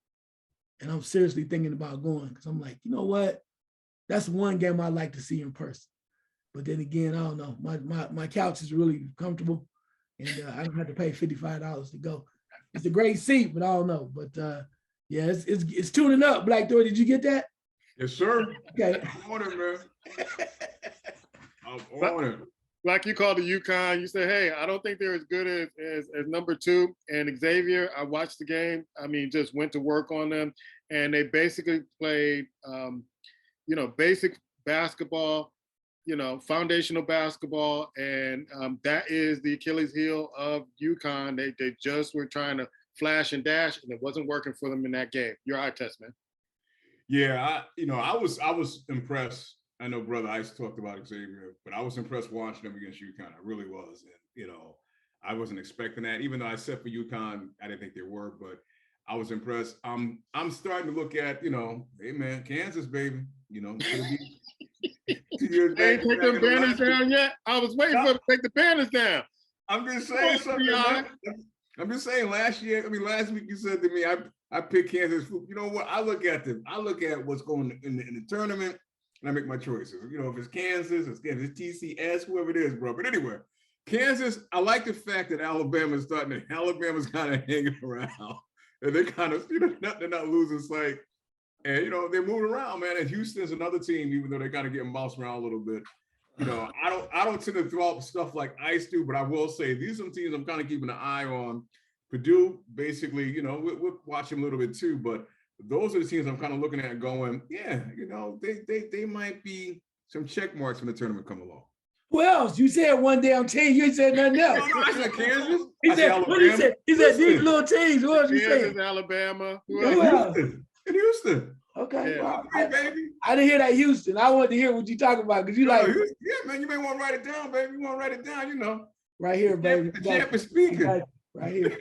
And I'm seriously thinking about going because I'm like, you know what? That's one game I'd like to see in person. But then again, I don't know. My couch is really comfortable and I don't have to pay $55 to go. It's a great seat, but I don't know. But yeah, it's tuning up. Black Door, did you get that? Yes, sir. Okay. I'm on it, man. I'm on it. Like you called the UConn, you said, hey, I don't think they're as good as number 2. And Xavier, I watched the game. I mean, just went to work on them. And they basically played, basic basketball, foundational basketball. And that is the Achilles heel of UConn. They just were trying to flash and dash, and it wasn't working for them in that game. Your eye test, man. Yeah, I was impressed. I know Brother Ice talked about Xavier, but I was impressed watching them against UConn. I really was. And, I wasn't expecting that. Even though I said for UConn, I didn't think they were, but I was impressed. I'm starting to look at, hey, man, Kansas, baby. They ain't take them banners down yet. I was waiting for them to take the banners down. I'm just saying something, man. I'm just saying last week you said to me, I picked Kansas. You know what? I look at them. I look at what's going in the tournament, and I make my choices. If it's Kansas, it's TCS, whoever it is, bro. But anyway, Kansas, I like the fact that Alabama's kind of hanging around. And they're kind of, they're not losing sight. And, they're moving around, man. And Houston's another team, even though they kind of getting bounced around a little bit. I don't tend to throw out stuff like Ice do, but I will say these are some teams I'm kind of keeping an eye on. Purdue, basically, we'll watch them a little bit too, but those are the teams I'm kind of looking at going, yeah, they might be some check marks when the tournament come along. Who else? You said one damn team. You said nothing else. No, I said Kansas. He said, what he said? He said these little teams. Who else you saying? Alabama. Who else? Houston. Okay. Yeah. Well, Baby. I didn't hear that Houston. I wanted to hear what you talking about because you like. Yeah, man, you may want to write it down, baby. You want to write it down, Right here, baby. The champ is speaking. Right here.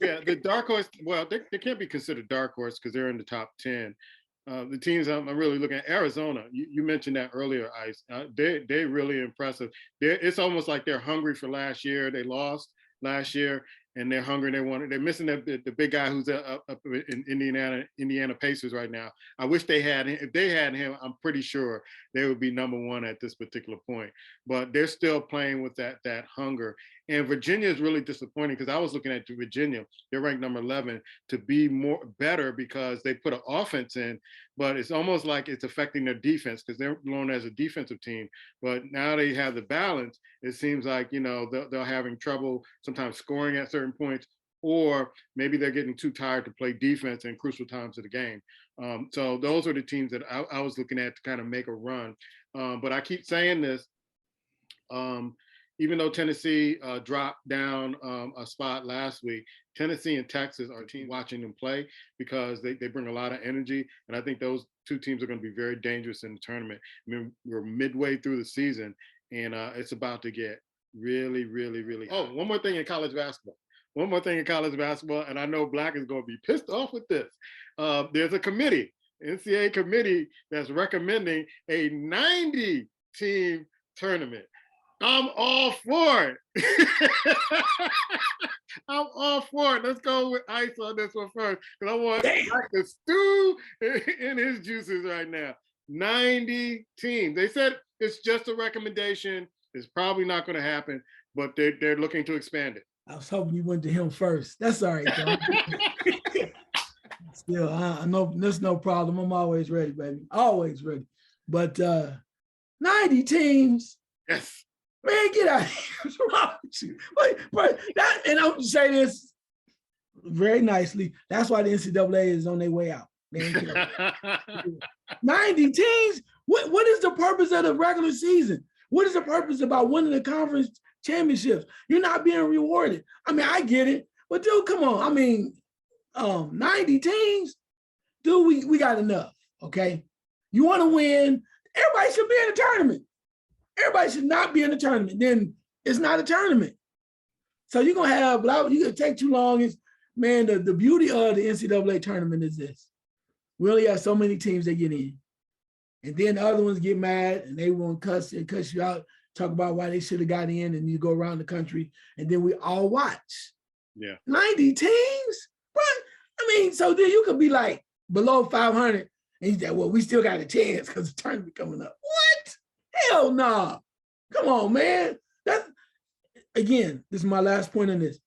Yeah, the dark horse, well, they can't be considered dark horse because they're in the top 10. The teams I'm really looking at, Arizona, you mentioned that earlier, Ice. They're really impressive. It's almost like they're hungry for last year. They lost last year, and they're hungry. They're missing the big guy who's up in Indiana Pacers right now. I wish they had him. If they had him, I'm pretty sure they would be number 1 at this particular point. But they're still playing with that hunger. And Virginia is really disappointing because I was looking at Virginia. They're ranked number 11 to be better because they put an offense in, but it's almost like it's affecting their defense because they're known as a defensive team. But now they have the balance. It seems like, they're having trouble sometimes scoring at certain points, or maybe they're getting too tired to play defense in crucial times of the game. So those are the teams that I was looking at to kind of make a run. But I keep saying this, even though Tennessee dropped down a spot last week, Tennessee and Texas are teams watching them play because they bring a lot of energy. And I think those two teams are going to be very dangerous in the tournament. I mean, we're midway through the season, and it's about to get really, really, really hot. Oh, one more thing in college basketball. And I know Black is going to be pissed off with this. There's a committee, NCAA committee, that's recommending a 90-team tournament. I'm all for it. I'm all for it. Let's go with Ice on this one first, because I want Black to stew in his juices right now. 90 teams. They said it's just a recommendation. It's probably not going to happen, but they're looking to expand it. I was hoping you went to him first. That's all right, though. Still, I know there's no problem. I'm always ready, baby. Always ready. But 90 teams. Yes. Man, get out of here. What's wrong with you? And I'm just saying this very nicely. That's why the NCAA is on their way out. 90 teams? What is the purpose of the regular season? What is the purpose about winning the conference championships? You're not being rewarded. I mean, I get it. But dude, come on. I mean, 90 teams? Dude, we got enough, okay? You want to win, everybody should be in the tournament. Everybody should not be in the tournament. Then it's not a tournament. So you're gonna have, you gonna take too long. Is man, the beauty of the NCAA tournament is this. We only have so many teams that get in. And then the other ones get mad and they won't cuss you out, talk about why they should have got in, and you go around the country and then we all watch. Yeah. 90 teams? But I mean, so then you could be like below 500 and you say, well, we still got a chance because the tournament coming up. What? Hell no. Nah. Come on, man. That's, again, this is my last point on this.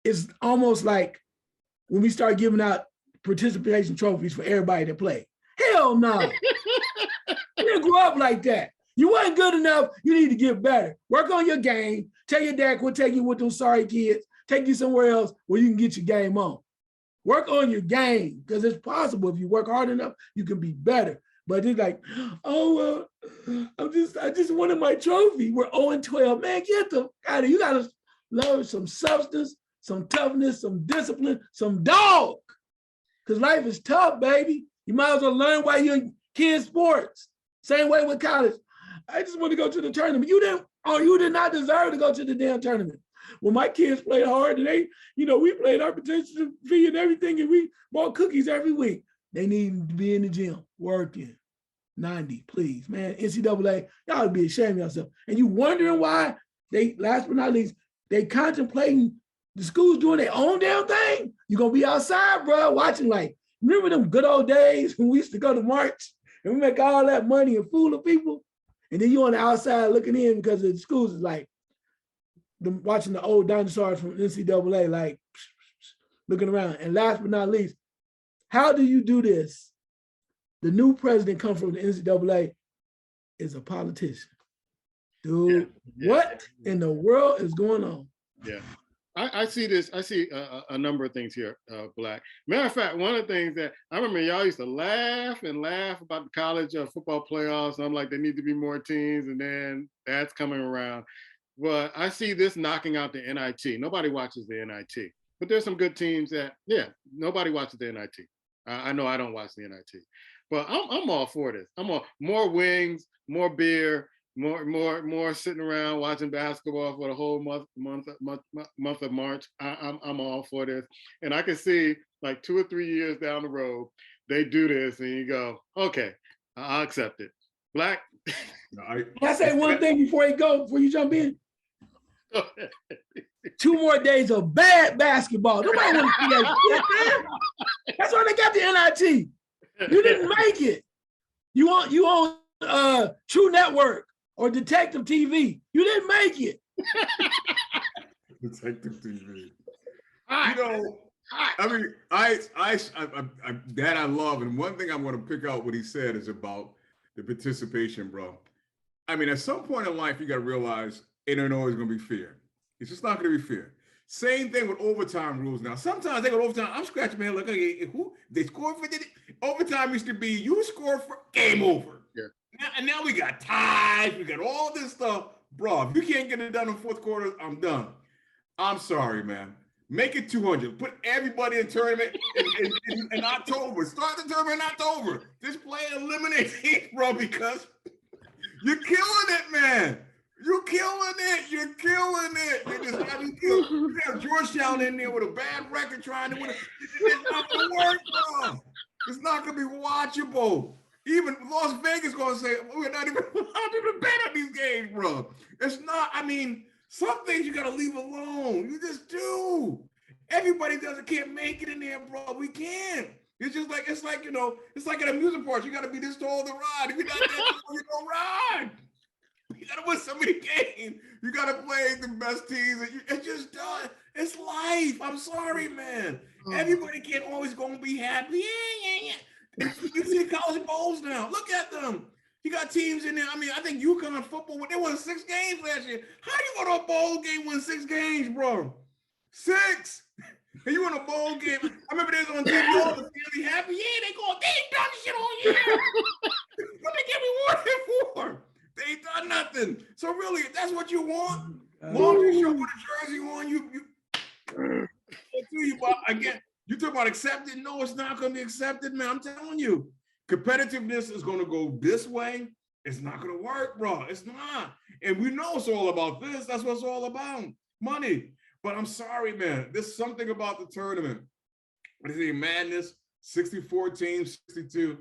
It's almost like when we start giving out participation trophies for everybody that play. Hell no. Nah. You didn't grow up like that. You weren't good enough. You need to get better. Work on your game. Tell your dad quit taking you with those sorry kids. Take you somewhere else where you can get your game on. Work on your game because it's possible. If you work hard enough, you can be better. But it's like, oh, I just wanted my trophy. We're 0-12. Man, get the out of. You got to learn some substance, some toughness, some discipline, some dog. Because life is tough, baby. You might as well learn while you're in kids' sports. Same way with college. I just want to go to the tournament. You did not deserve to go to the damn tournament. Well, my kids played hard and we played our participation fee and everything, and we bought cookies every week. They need to be in the gym working. 90, please, man. NCAA, y'all would be ashamed of yourself. And you wondering why they, last but not least, they contemplating the schools doing their own damn thing. You're going to be outside, bro, watching like, remember them good old days when we used to go to March and we make all that money and fool the people? And then you on the outside looking in because the schools is like, watching the old dinosaurs from NCAA, like looking around. And last but not least, how do you do this? The new president comes from the NCAA is a politician. Dude, what in the world is going on? Yeah. I see this. I see a number of things here, Black. Matter of fact, one of the things that I remember y'all used to laugh about the college football playoffs. And I'm like, there need to be more teams. And then that's coming around. But I see this knocking out the NIT. Nobody watches the NIT. But there's some good teams that, nobody watches the NIT. I know I don't watch the NIT. But I'm all for this. I'm all more wings, more beer, more sitting around watching basketball for the whole month of March. I'm all for this. And I can see like 2 or 3 years down the road, they do this and you go, okay, I'll accept it. Black. Can I say one thing before you jump in? 2 more days of bad basketball. Nobody want to see that. That's why they got the NIT. You didn't make it. You on True Network or Detective TV. You didn't make it. Detective TV. I mean, that I love. And one thing I'm going to pick out what he said is about the participation, bro. I mean, at some point in life, you got to realize it ain't always going to be fair. It's just not going to be fair. Same thing with overtime rules now. Sometimes they go overtime. I'm scratching my head like, okay, who they score for? Overtime used to be you score for game over. Yeah. And now we got ties. We got all this stuff. Bro, if you can't get it done in the fourth quarter, I'm done. I'm sorry, man. Make it 200. Put everybody in tournament in October. Start the tournament in October. Just play eliminate, bro, because you're killing it, man. You're killing it. You're killing it. You have Georgetown in there with a bad record trying to win. It's not going to work, bro. It's not going to be watchable. Even Las Vegas going to say, we're not even allowed to bet on these games, bro. It's not, I mean, some things you got to leave alone. You just do. Everybody can't make it in there, bro. We can't. It's just like, it's like an amusement park. You got to be this tall to ride. If you're not that tall, you don't ride. You got to win so many games. You got to play the best teams. It's just done. It's life. I'm sorry, man. Everybody can't always go and be happy. Yeah. You see college bowls now. Look at them. You got teams in there. I mean, I think UConn football, they won 6 games last year. How do you go to a bowl game, win 6 games, bro? 6. And you in a bowl game. I remember they was on TV, all the family happy. Yeah, they ain't done shit all year. What they get rewarded for? They ain't done nothing. So really, if that's what you want, long as you show with a jersey on, but again, you talk about accepted. No, it's not going to be accepted, man. I'm telling you, competitiveness is going to go this way. It's not going to work, bro. It's not. And we know it's all about this. That's what it's all about. money. But I'm sorry, man. There's something about the tournament. What is it, madness? 64 teams, 62.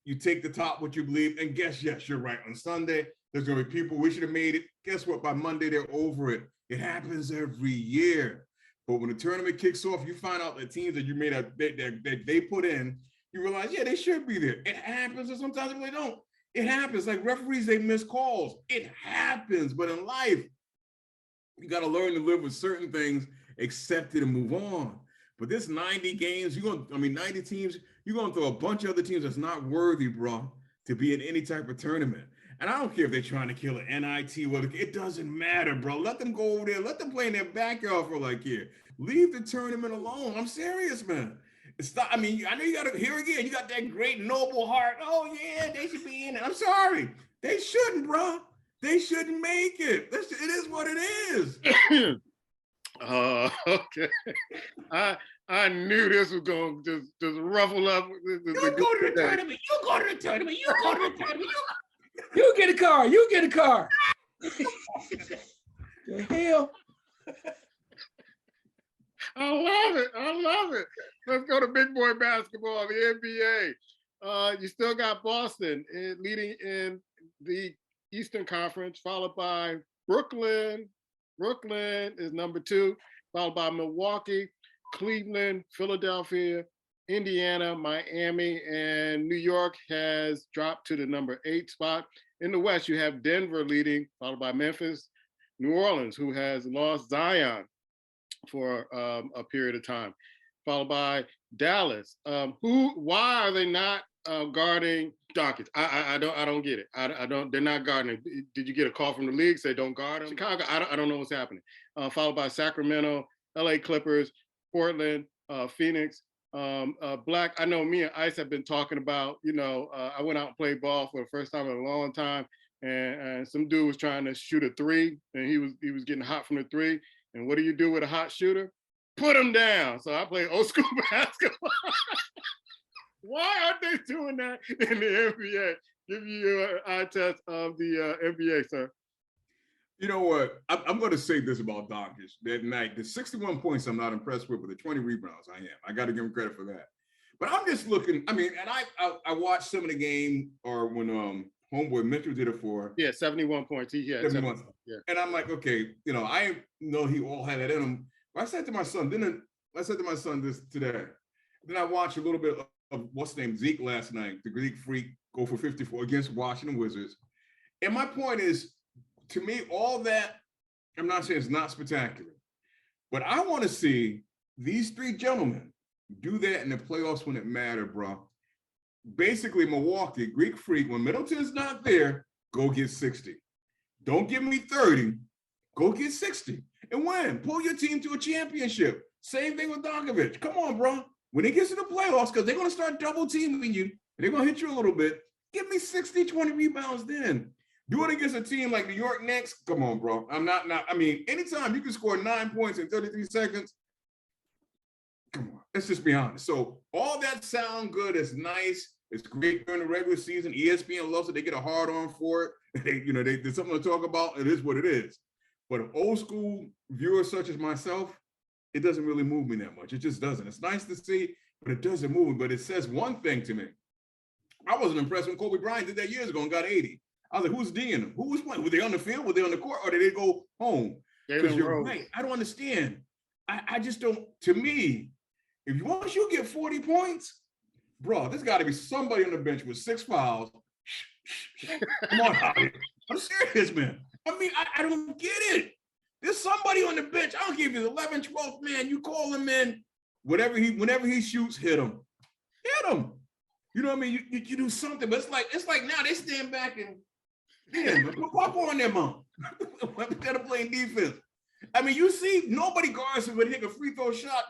You take the top, what you believe, and guess, yes, you're right. On Sunday, there's going to be people, we should have made it. Guess what? By Monday, they're over it. It happens every year. But when the tournament kicks off, you find out the teams that you made that they put in, you realize, yeah, they should be there. It happens, and sometimes they don't. It happens. Like referees, they miss calls. It happens. But in life, you got to learn to live with certain things, accept it, and move on. But this 90 games, 90 teams, you're going to throw a bunch of other teams that's not worthy, bro, to be in any type of tournament. And I don't care if they're trying to kill an NIT. It doesn't matter, bro. Let them go over there. Let them play in their backyard for like here. Leave the tournament alone. I'm serious, man. It's not, I know you got to, here again, you got that great noble heart. Oh, yeah, they should be in it. I'm sorry. They shouldn't, bro. They shouldn't make it. It is what it is. Okay. I knew this was going to just ruffle up. You go to the tournament. You go to the tournament. You go to the tournament. You get a car. You get a car. The hell? I love it. I love it. Let's go to big boy basketball, the NBA. You still got Boston leading in the Eastern Conference, followed by Brooklyn. Brooklyn is number 2, followed by Milwaukee, Cleveland, Philadelphia, Indiana, Miami, and New York has dropped to the number 8 spot. In the West, you have Denver leading, followed by Memphis, New Orleans, who has lost Zion for a period of time, followed by Dallas. Why are they not guarding Doncic? I don't get it. I don't. They're not guarding. Did you get a call from the league say don't guard him? Chicago. I don't know what's happening. Followed by Sacramento, LA Clippers, Portland, Phoenix. Black. I know me and Ice have been talking about. I went out and played ball for the first time in a long time, and some dude was trying to shoot a 3, and he was getting hot from the 3. And what do you do with a hot shooter? Put him down. So I play old school basketball. Why aren't they doing that in the NBA? Give you an eye test of the NBA, sir. You know what? I'm going to say this about Doncic. That night, the 61 points I'm not impressed with, but the 20 rebounds I am. I got to give him credit for that. But I'm just looking. And I watched some of the game, or when homeboy Mitchell did it for. Yeah, 71 points. He had 71. Yeah. And I'm like, okay, I know he all had it in him. But I said to my son, this today. Then I watched a little bit of what's his name, Zeke last night, the Greek freak, go for 54 against Washington Wizards. And my point is, to me, all that, I'm not saying it's not spectacular, but I want to see these 3 gentlemen do that in the playoffs when it mattered, bro. Basically, Milwaukee, Greek freak, when Middleton's not there, go get 60. Don't give me 30, go get 60 and win. Pull your team to a championship. Same thing with Doncic. Come on, bro. When it gets to the playoffs, because they're going to start double teaming you, and they're going to hit you a little bit, give me 60, 20 rebounds then. Do it against a team like New York Knicks. Come on, bro. Anytime you can score 9 points in 33 seconds, come on. Let's just be honest. So all that sound good. It's nice. It's great during the regular season. ESPN loves it. They get a hard on for it. There's something to talk about. It is what it is. But old school viewers such as myself, it doesn't really move me that much. It just doesn't. It's nice to see, but it doesn't move me. But it says one thing to me. I wasn't impressed when Kobe Bryant did that years ago and got 80. I was like, who's D'ing them? Who was playing? Were they on the field? Were they on the court? Or did they go home? Because you're right. I don't understand. I just don't. To me, once you get 40 points, bro, there's got to be somebody on the bench with 6 fouls. Come on, I'm serious, man. I don't get it. There's somebody on the bench. I don't care if he's 11, 12, man. You call him in. Whenever he shoots, hit him. Hit him. You know what I mean? You do something, but it's like now they stand back and put popcorn on their mouth instead of playing defense. You see, nobody guards him when he hit a free throw shot.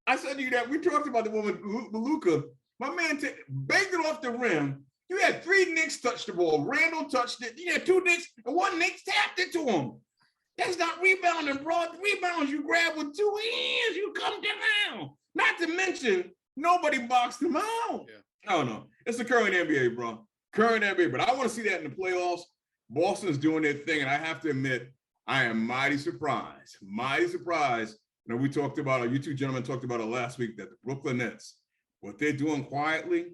I said to you that we talked about the one with Luka. My man banked it off the rim. You had 3 Knicks touch the ball. Randall touched it. You had 2 Knicks, and 1 Knicks tapped it to him. That's not rebounding, bro. The rebounds you grab with 2 hands, you come down. Not to mention, nobody boxed him out. Yeah. I don't know. It's the current NBA, bro. Current NBA. But I want to see that in the playoffs. Boston's doing their thing, and I have to admit, I am mighty surprised. Mighty surprised. You know, we talked about, you two gentlemen talked about it last week, that the Brooklyn Nets, what they're doing quietly,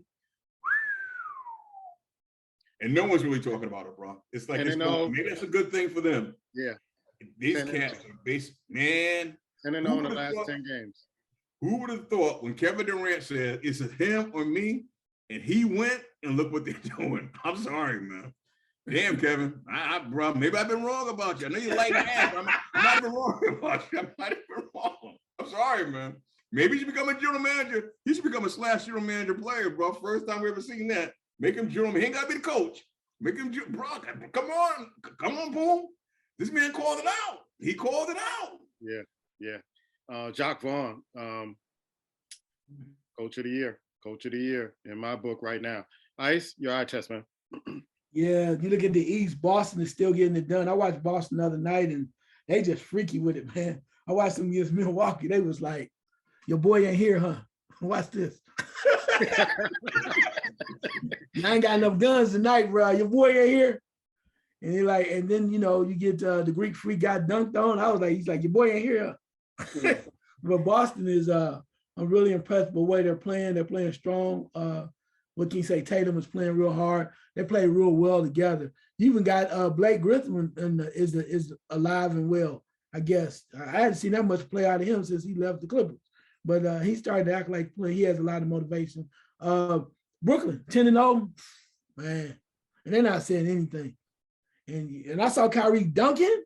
and no one's really talking about it, bro. It's like, maybe that's a good thing for them. Yeah. These cats are base, man. And then on the last 10 games. Who would have thought when Kevin Durant said, it's him or me, and he went and look what they're doing. I'm sorry, man. Damn, Kevin. Bro, maybe I've been wrong about you. I know you like ass. I might have been wrong about you. I might have been wrong. I'm sorry, man. Maybe you should become a general manager. You should become a / general manager player, bro. First time we ever seen that. Make him general. He ain't got to be the coach. Make him, bro. Come on, Boom. This man called it out. He called it out. Yeah. Jacques Vaughn, coach of the year in my book right now. Ice, your eye test, man. Yeah, you look at the East, Boston is still getting it done. I watched Boston the other night and they just freaky with it, man. I watched them against Milwaukee. They was like, your boy ain't here, huh? Watch this. I ain't got enough guns tonight, bro. Your boy ain't here. And he like, and then, you know, you get the Greek freak got dunked on. I was like, he's like, your boy ain't here. Huh? But Boston is, I'm really impressed with the way they're playing. They're playing strong. What can you say? Tatum is playing real hard. They play real well together. You even got Blake Griffin is alive and well, I guess. I hadn't seen that much play out of him since he left the Clippers. But he started to act like he has a lot of motivation. Brooklyn, 10-0, man. And they're not saying anything. And I saw Kyrie dunking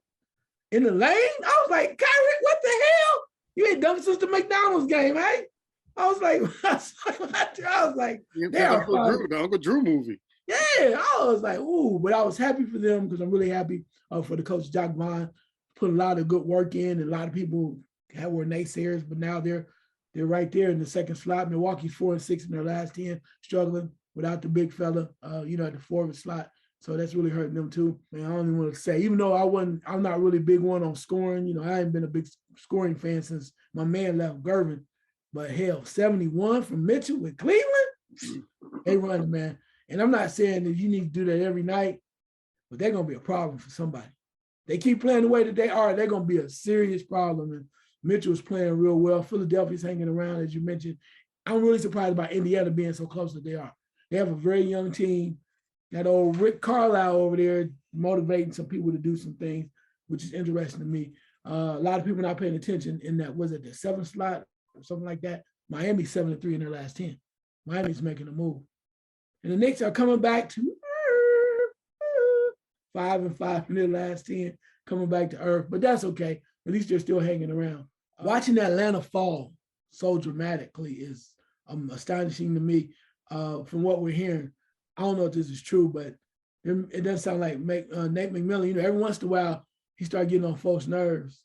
in the lane. I was like, Kyrie, what the hell? You ain't dunked since the McDonald's game, hey? I was like, the Uncle Drew movie. Yeah, I was like, ooh, but I was happy for them because I'm really happy for the coach, Jacques Vaughn. Put a lot of good work in, and a lot of people were naysayers, but now they're right there in the second slot. Milwaukee's 4-6 in their last 10, struggling without the big fella, at the forward slot. So that's really hurting them too. Man, I don't even want to say, even though I'm not really big one on scoring. I haven't been a big scoring fan since my man left, Gervin. But hell, 71 from Mitchell with Cleveland, they running, man. And I'm not saying that you need to do that every night, but they're going to be a problem for somebody. They keep playing the way that they are, they're going to be a serious problem. And Mitchell's playing real well. Philadelphia's hanging around, as you mentioned. I'm really surprised about Indiana being so close that they are. They have a very young team. That old Rick Carlisle over there motivating some people to do some things, which is interesting to me. A lot of people not paying attention in that, was it the 7th slot or something like that? Miami's 7-3 in their last 10. Miami's making a move. And the Knicks are coming back to 5-5 in their last 10, coming back to earth, but that's okay. At least they're still hanging around. Watching Atlanta fall so dramatically is astonishing to me from what we're hearing. I don't know if this is true, but it does sound like Nate McMillan, every once in a while, he started getting on folks' nerves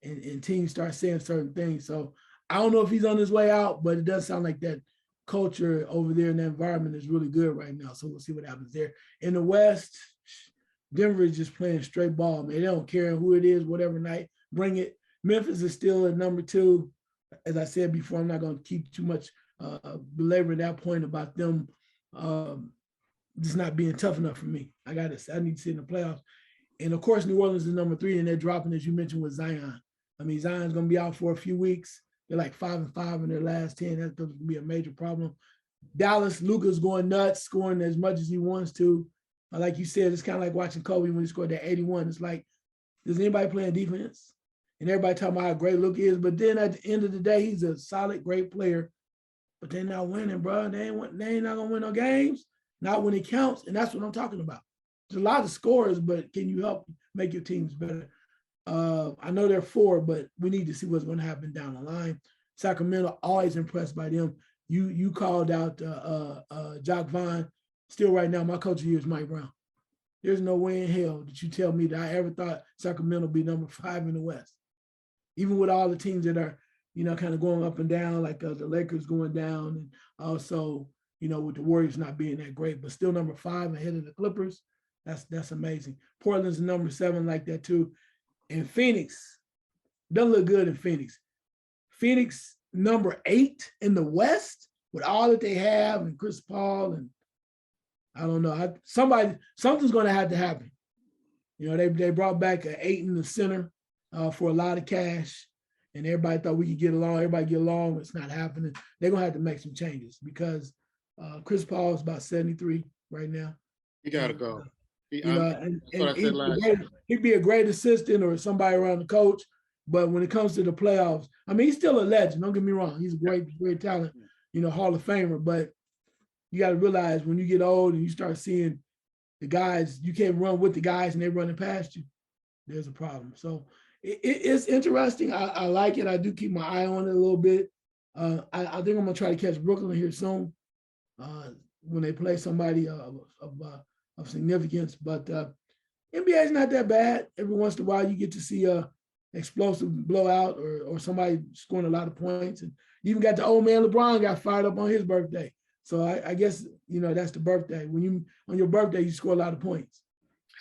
and teams start saying certain things. So I don't know if he's on his way out, but it does sound like that culture over there in the environment is really good right now. So we'll see what happens there. In the West, Denver is just playing straight ball, man. They don't care who it is, whatever night, bring it. Memphis is still at number 2. As I said before, I'm not going to keep too much belaboring that point about them just not being tough enough for me. I need to see in the playoffs. And of course, New Orleans is number 3, and they're dropping, as you mentioned, with Zion. I mean, Zion's going to be out for a few weeks. They're like 5-5 in their last 10. That's going to be a major problem. Dallas, Luka's going nuts, scoring as much as he wants to. Like you said, it's kind of like watching Kobe when he scored that 81. It's like, does anybody playing defense? And everybody talking about how great Luka is, but then at the end of the day, he's a solid, great player. But they're not winning, bro. They ain't not going to win no games. Not when it counts, and that's what I'm talking about. There's a lot of scores, but can you help make your teams better? I know they're 4, but we need to see what's going to happen down the line. Sacramento, always impressed by them. You called out Jacques Vaughn. Still right now, my coach here is Mike Brown. There's no way in hell that you tell me that I ever thought Sacramento would be number 5 in the West. Even with all the teams that are, kind of going up and down, like the Lakers going down, and also, with the Warriors not being that great, but still number 5 ahead of the Clippers. That's amazing. Portland's number 7 like that too. And Phoenix, doesn't look good in Phoenix. Phoenix number 8 in the West with all that they have and Chris Paul, and I don't know. Something's going to have to happen. You know, they brought back an 8 in the center for a lot of cash, and everybody thought we could get along. Everybody get along. It's not happening. They're gonna have to make some changes because Chris Paul is about 73 right now. He got to go. You know, and what I said last year. He'd be a great assistant or somebody around the coach. But when it comes to the playoffs, I mean, he's still a legend. Don't get me wrong. He's a great talent, you know, Hall of Famer. But you got to realize when you get old and you start seeing the guys, you can't run with the guys and they're running past you, there's a problem. So it's interesting. I like it. I do keep my eye on it a little bit. I think I'm going to try to catch Brooklyn here soon when they play somebody of significance. But NBA is not that bad. Every once in a while, you get to see a explosive blowout or somebody scoring a lot of points. And you even got the old man LeBron got fired up on his birthday. So I guess, you know, that's the birthday. On your birthday, you score a lot of points.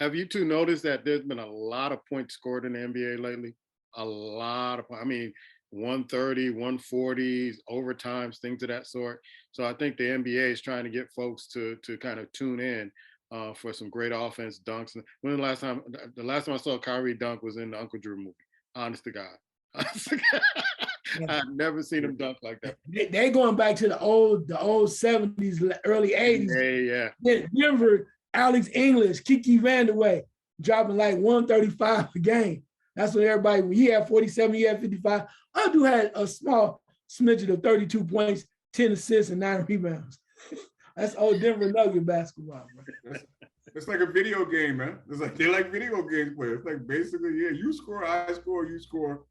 Have you two noticed that there's been a lot of points scored in the NBA lately? A lot of points. I mean, 130, 140s, overtimes, things of that sort. So I think the NBA is trying to get folks to kind of tune in for some great offense dunks. When the last time I saw Kyrie dunk was in the Uncle Drew movie. Honest to God. I've never seen him dunk like that. They going back to the old 70s, early 80s. Yeah. Denver, Alex English, Kiki Vandeweghe, dropping like 135 a game. That's what everybody, when he had 47, he had 55. Abdul had a small smidget of 32 points, 10 assists, and 9 rebounds. That's old Denver Nugget basketball, bro. It's like a video game, man. It's like they're like video game players. It's like basically, yeah, you score, I score, you score.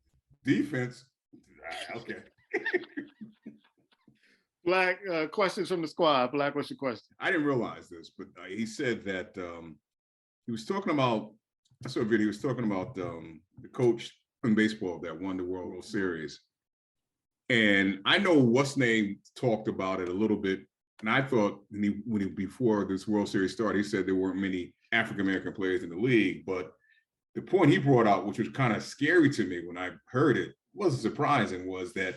Defense, okay. Black, questions from the squad. Black, what's your question? I didn't realize this, but he said that he was talking about, I saw a video, he was talking about the coach in baseball that won the World Series. And I know what's name talked about it a little bit. And I thought when he before this World Series started, he said there weren't many African-American players in the league. But the point he brought out, which was kind of scary to me when I heard it, wasn't surprising, was that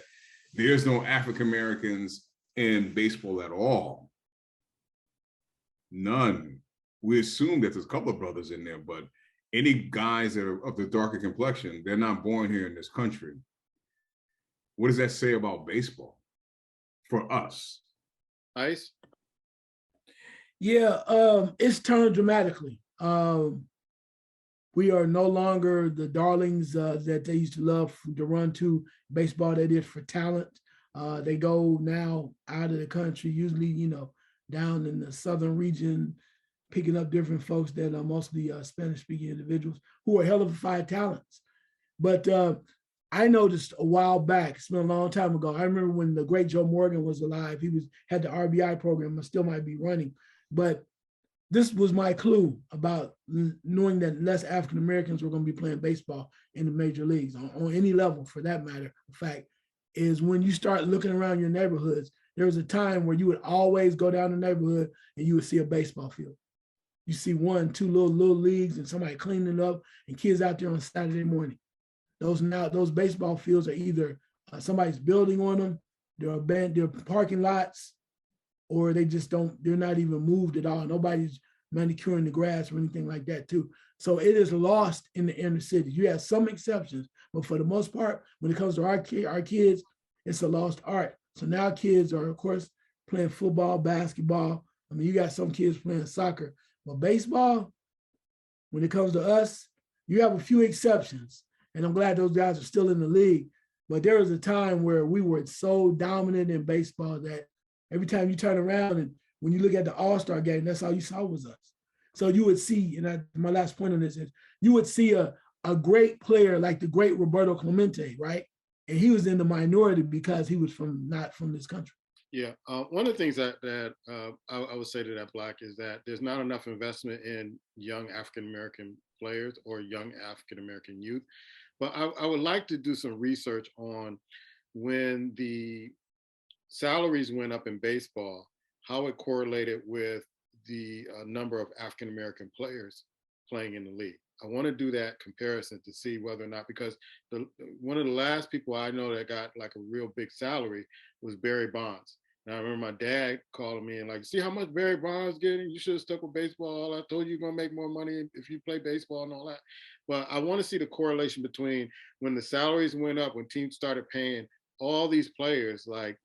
there's no African-Americans in baseball at all. None. We assume that there's a couple of brothers in there, but any guys that are of the darker complexion, they're not born here in this country. What does that say about baseball for us? Ice? Yeah, it's turned dramatically. We are no longer the darlings that they used to love to run to. Baseball, they did for talent. They go now out of the country, usually, you know, down in the southern region, picking up different folks that are mostly Spanish-speaking individuals who are hellified talents. But I noticed a while back, it's been a long time ago. I remember when the great Joe Morgan was alive, he had the RBI program, I still might be running. But this was my clue about knowing that less African Americans were going to be playing baseball in the major leagues on any level, for that matter. In fact, is when you start looking around your neighborhoods, there was a time where you would always go down the neighborhood and you would see a baseball field. You see 1, 2 little leagues and somebody cleaning it up and kids out there on Saturday morning. Those baseball fields are either somebody's building on them, they're parking lots, or they're not even moved at all. Nobody's manicuring the grass or anything like that too. So it is lost in the inner cities. You have some exceptions, but for the most part, when it comes to our kids, it's a lost art. So now kids are, of course, playing football, basketball. I mean, you got some kids playing soccer, but baseball, when it comes to us, you have a few exceptions. And I'm glad those guys are still in the league. But there was a time where we were so dominant in baseball that every time you turn around and when you look at the All-Star game, that's all you saw was us. So you would see, and my last point on this is, you would see a great player like the great Roberto Clemente, right? And he was in the minority because he was not from this country. Yeah, one of the things that I would say to that, Black, is that there's not enough investment in young African-American players or young African-American youth. But I would like to do some research on when the salaries went up in baseball, how it correlated with the number of African-American players playing in the league. I want to do that comparison to see whether or not, because one of the last people I know that got like a real big salary was Barry Bonds. And I remember my dad calling me and like, see how much Barry Bonds getting? You should have stuck with baseball. I told you you're gonna make more money if you play baseball and all that. But I want to see the correlation between when the salaries went up, when teams started paying all these players like,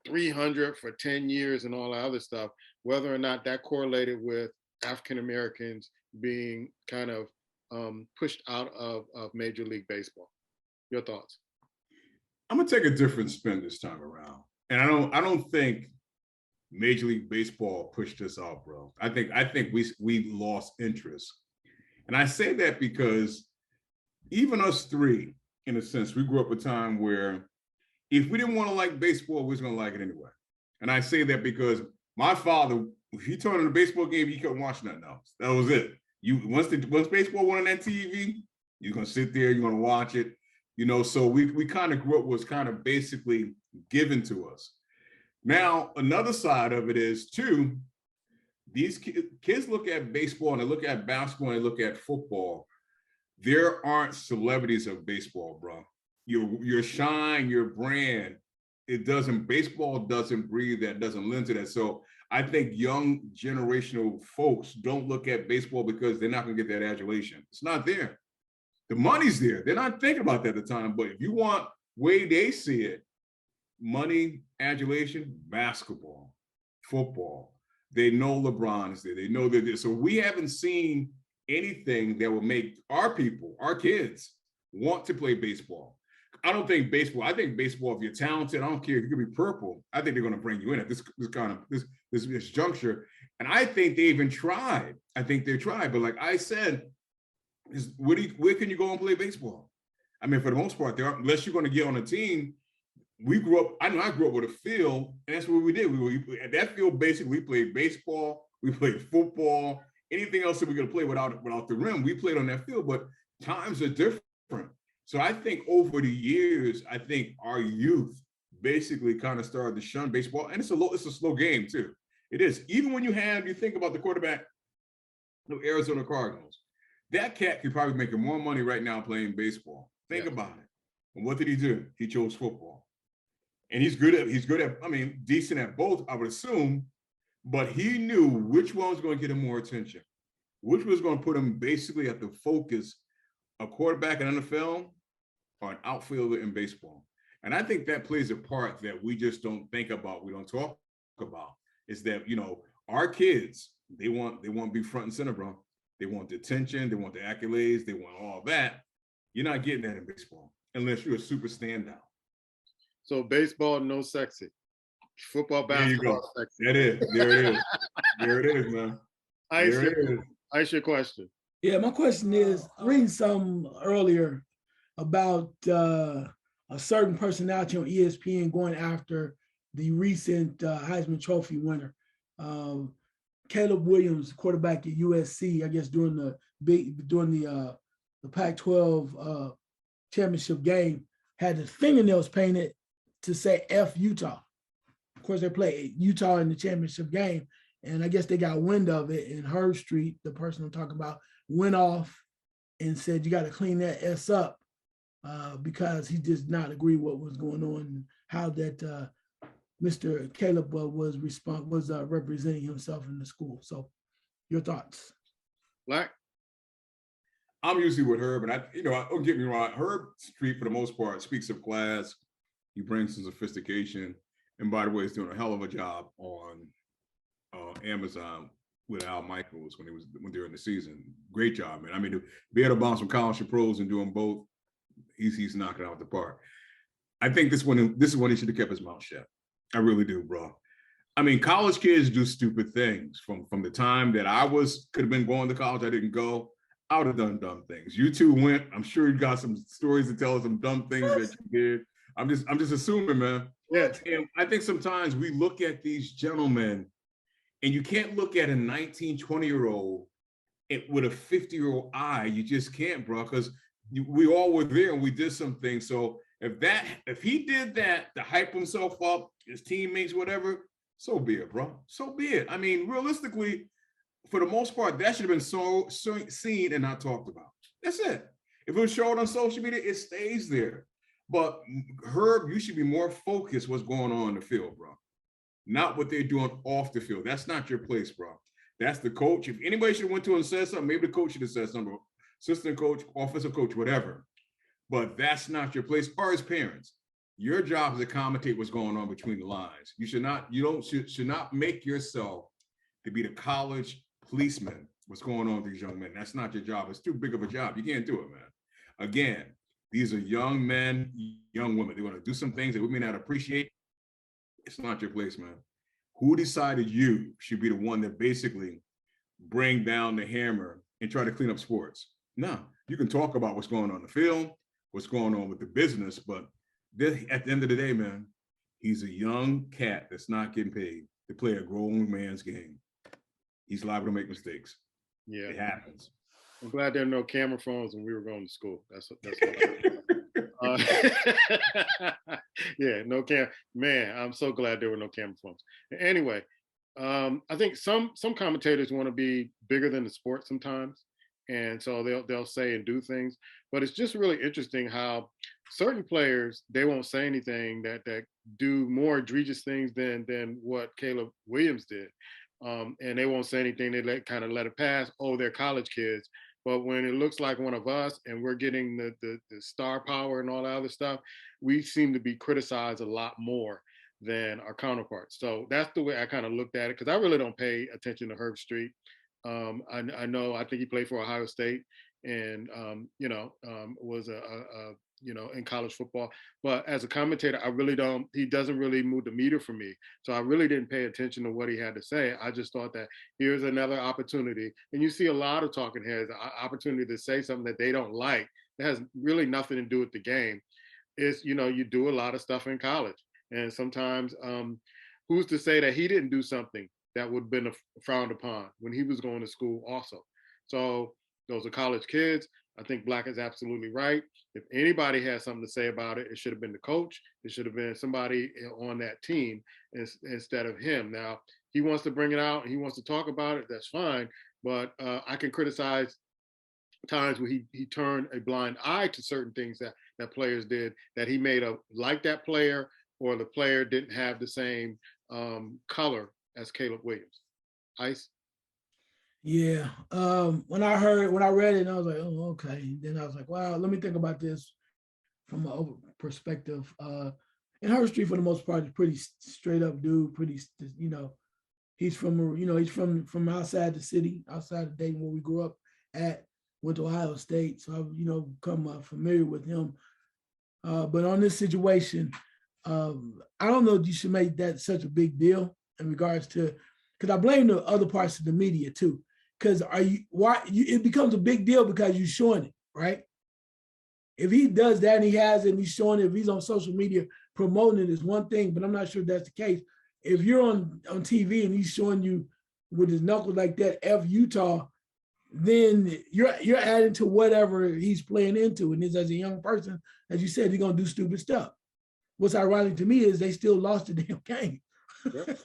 300 for 10 years and all that other stuff, whether or not that correlated with African Americans being kind of pushed out of Major League Baseball. Your thoughts? I'm gonna take a different spin this time around, and I don't think Major League Baseball pushed us out, bro. I think we lost interest, and I say that because even us three, in a sense, we grew up a time where if we didn't want to like baseball, we was gonna like it anyway. And I say that because my father, if he turned on a baseball game, he couldn't watch nothing else. That was it. Once baseball went on that TV, you're gonna sit there, you're gonna watch it. So we kind of grew up, was kind of basically given to us. Now, another side of it is too, these kids look at baseball and they look at basketball and they look at football. There aren't celebrities of baseball, bro. Your shine, your brand, baseball doesn't breathe that, doesn't lend to that. So I think young generational folks don't look at baseball because they're not gonna get that adulation. It's not there. The money's there. They're not thinking about that at the time. But if you want way they see it, money, adulation, basketball, football. They know LeBron is there. They know they're there. So we haven't seen anything that will make our people, our kids, want to play baseball. I think baseball, if you're talented, I don't care if you could be purple, I think they're going to bring you in at this juncture. And I think they even tried. I think they tried. But like I said, where can you go and play baseball? I mean, for the most part, unless you're going to get on a team. I know I grew up with a field, and that's what we did. At that field, basically, we played baseball, we played football, anything else that we're going to play without the rim, we played on that field. But times are different. So I think over the years, I think our youth basically kind of started to shun baseball, and it's a slow game too. It is. Even when you think about the quarterback of Arizona Cardinals, that cat could probably make more money right now playing baseball. Think about it. And what did he do? He chose football. And he's good at, decent at both, I would assume, but he knew which one was going to get him more attention, which was going to put him basically at the focus, a quarterback in NFL or an outfielder in baseball. And I think that plays a part that we just don't think about, we don't talk about, is that, our kids, they want to be front and center, bro. They want the attention, they want the accolades, they want all that. You're not getting that in baseball unless you're a super standout. So baseball, no sexy. Football, basketball, sexy. There it is. There it is, man. Ice your question. Yeah, my question is, reading something earlier about a certain personality on ESPN going after the recent Heisman Trophy winner. Caleb Williams, quarterback at USC, I guess during the Pac-12 championship game, had his fingernails painted to say F Utah. Of course, they played Utah in the championship game, and I guess they got wind of it, and Herb Street, the person I'm talking about, went off and said, you got to clean that S up because he did not agree what was going on and how that Mr. Caleb was representing himself in the school. So your thoughts? Black? I'm usually with Herb, and don't get me wrong, Herb Street, for the most part, speaks of class. He brings some sophistication. And by the way, he's doing a hell of a job on Amazon with Al Michaels when during the season. Great job, man. I mean, to be able to bounce from college to pros and do them both, he's knocking out the park. I think this is when he should have kept his mouth shut. I really do, bro. I mean, college kids do stupid things. From the time that I could have been going to college, I didn't go. I would have done dumb things. You two went. I'm sure you got some stories to tell us, some dumb things that you did. I'm just assuming, man. Yeah. And I think sometimes we look at these gentlemen, and you can't look at a 19, 20-year-old with a 50-year-old eye. You just can't, bro, because we all were there and we did some things. So if he did that to hype himself up, his teammates, whatever, so be it, bro. So be it. I mean, realistically, for the most part, that should have been so seen and not talked about. That's it. If it was shown on social media, it stays there. But Herb, you should be more focused what's going on in the field, bro. not what they're doing off the field. That's not your place, bro. That's the coach. If anybody should have went to and said something, maybe the coach should have said something, assistant coach, offensive coach, whatever. But that's not your place. Or as parents, your job is to commentate what's going on between the lines. You should not make yourself to be the college policeman. What's going on with these young men? That's not your job. It's too big of a job. You can't do it, man. Again, these are young men, young women. They're going to do some things that we may not appreciate. It's not your place, man. Who decided you should be the one that basically bring down the hammer and try to clean up sports? No, you can talk about what's going on in the field, what's going on with the business, but at the end of the day, man, he's a young cat that's not getting paid to play a grown man's game. He's liable to make mistakes. Yeah, it happens. I'm glad there are no camera phones when we were going to school. That's yeah, no camera. Man, I'm so glad there were no camera phones. Anyway, I think some commentators want to be bigger than the sport sometimes, and so they'll say and do things. But it's just really interesting how certain players, they won't say anything that do more egregious things than what Caleb Williams did. And they won't say anything. They kind of let it pass. Oh, they're college kids. But when it looks like one of us and we're getting the star power and all that other stuff, we seem to be criticized a lot more than our counterparts. So that's the way I kind of looked at it, because I really don't pay attention to Herb Street. I think he played for Ohio State and, was in college football. But as a commentator, he doesn't really move the meter for me. So I really didn't pay attention to what he had to say. I just thought that here's another opportunity. And you see a lot of talking heads, opportunity to say something that they don't like. That has really nothing to do with the game. It's, you do a lot of stuff in college. And sometimes who's to say that he didn't do something that would have been frowned upon when he was going to school also. So those are college kids. I think Black is absolutely right. If anybody has something to say about it, it should have been the coach. It should have been somebody on that team instead of him. Now, he wants to bring it out and he wants to talk about it. That's fine. But I can criticize times where he turned a blind eye to certain things that players did, that he made like that player, or the player didn't have the same color as Caleb Williams. Ice? Yeah. When I read it, I was like, oh, okay. Then I was like, wow, let me think about this from an perspective. And Herb Street, for the most part, is pretty straight up dude, he's from outside the city, outside of Dayton, where we grew up at, went to Ohio State. So I've, become familiar with him. But on this situation, I don't know if you should make that such a big deal in regards to, because I blame the other parts of the media too. Because it becomes a big deal because you're showing it, right? If he does that and he has it and he's showing it, if he's on social media promoting it, is one thing, but I'm not sure that's the case. If you're on TV and he's showing you with his knuckles like that, F Utah, then you're adding to whatever he's playing into. And as a young person, as you said, he's gonna do stupid stuff. What's ironic to me is they still lost the damn game. Yep.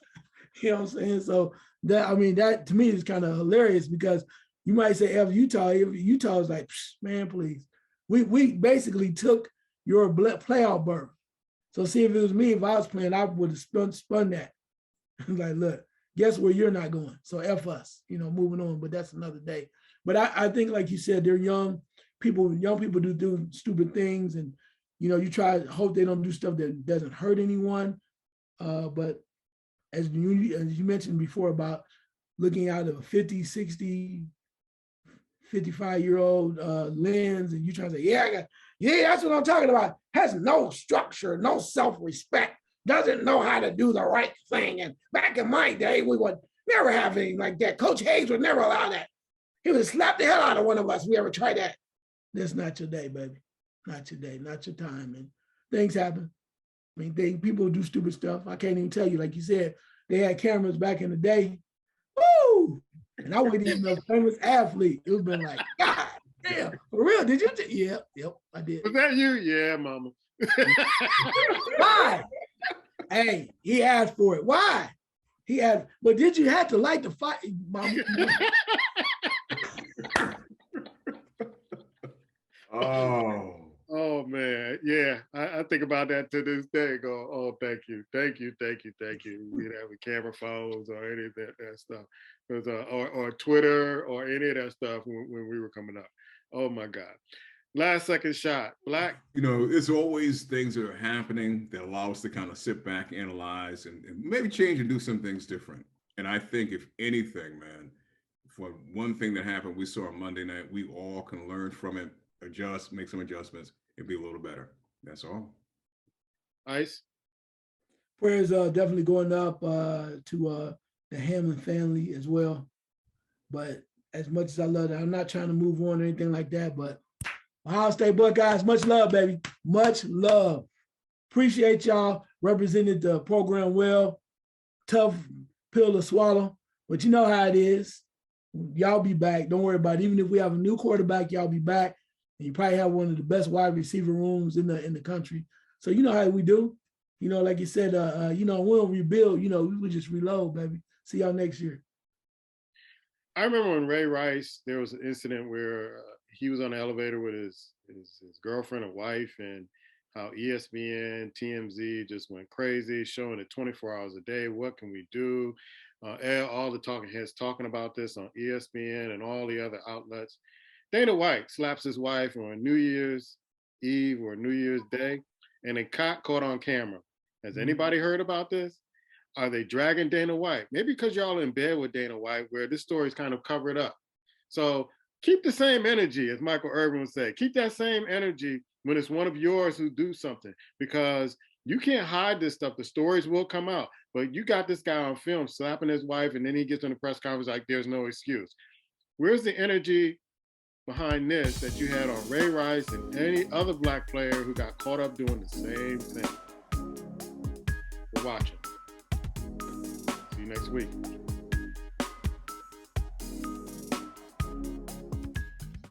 You know what I'm saying? So that to me is kind of hilarious, because you might say F Utah. Utah is like, man, please. We basically took your playoff berth. So see, if it was me, if I was playing, I would have spun that. Like, look, guess where you're not going? So F us, moving on, but that's another day. But I think, like you said, they're young people do stupid things, and, you try to hope they don't do stuff that doesn't hurt anyone. But as you mentioned before about looking out of a 50, 60, 55-year-old lens, and you try to say, yeah, that's what I'm talking about. Has no structure, no self-respect, doesn't know how to do the right thing. And back in my day, we would never have anything like that. Coach Hayes would never allow that. He would slap the hell out of one of us if we ever tried that. That's not your day, baby. Not your day, not your time. And things happen. I mean, people do stupid stuff. I can't even tell you, like you said, they had cameras back in the day. Woo! And I wasn't even a famous athlete. It was been like, God damn, for real, did you? Yep, I did. Was that you? Yeah, mama. Why? Hey, he asked for it. Why? But did you have to light the fire, mama? Oh man, yeah. I think about that to this day. Go, oh, thank you. We didn't have camera phones or any of that stuff, or Twitter or any of that stuff when we were coming up. Oh my God. Last second shot, Black. It's always things that are happening that allow us to kind of sit back, analyze, and maybe change and do some things different. And I think if anything, man, for one thing that happened, we saw on Monday night, we all can learn from it, adjust, make some adjustments, and be a little better. That's all. Ice. Prayers definitely going up to the Hamlin family as well. But as much as I love it, I'm not trying to move on or anything like that. But Ohio State Buckeyes, much love, baby. Much love. Appreciate y'all. Represented the program well. Tough pill to swallow, but you know how it is. Y'all be back. Don't worry about it. Even if we have a new quarterback, y'all be back. And you probably have one of the best wide receiver rooms in the country. So you know how we do. Like you said, we'll rebuild. We just reload, baby. See y'all next year. I remember when Ray Rice, there was an incident where he was on the elevator with his girlfriend and wife, and how ESPN, TMZ just went crazy, showing it 24 hours a day. What can we do? All the talking heads talking about this on ESPN and all the other outlets. Dana White slaps his wife on New Year's Eve or New Year's Day, and it caught on camera. Has anybody heard about this? Are they dragging Dana White? Maybe because y'all in bed with Dana White, where this story is kind of covered up. So keep the same energy, as Michael Irvin would say. Keep that same energy when it's one of yours who do something, because you can't hide this stuff. The stories will come out, but you got this guy on film slapping his wife, and then he gets on the press conference like there's no excuse. Where's the energy behind this that you had on Ray Rice and any other Black player who got caught up doing the same thing? We're watching. See you next week.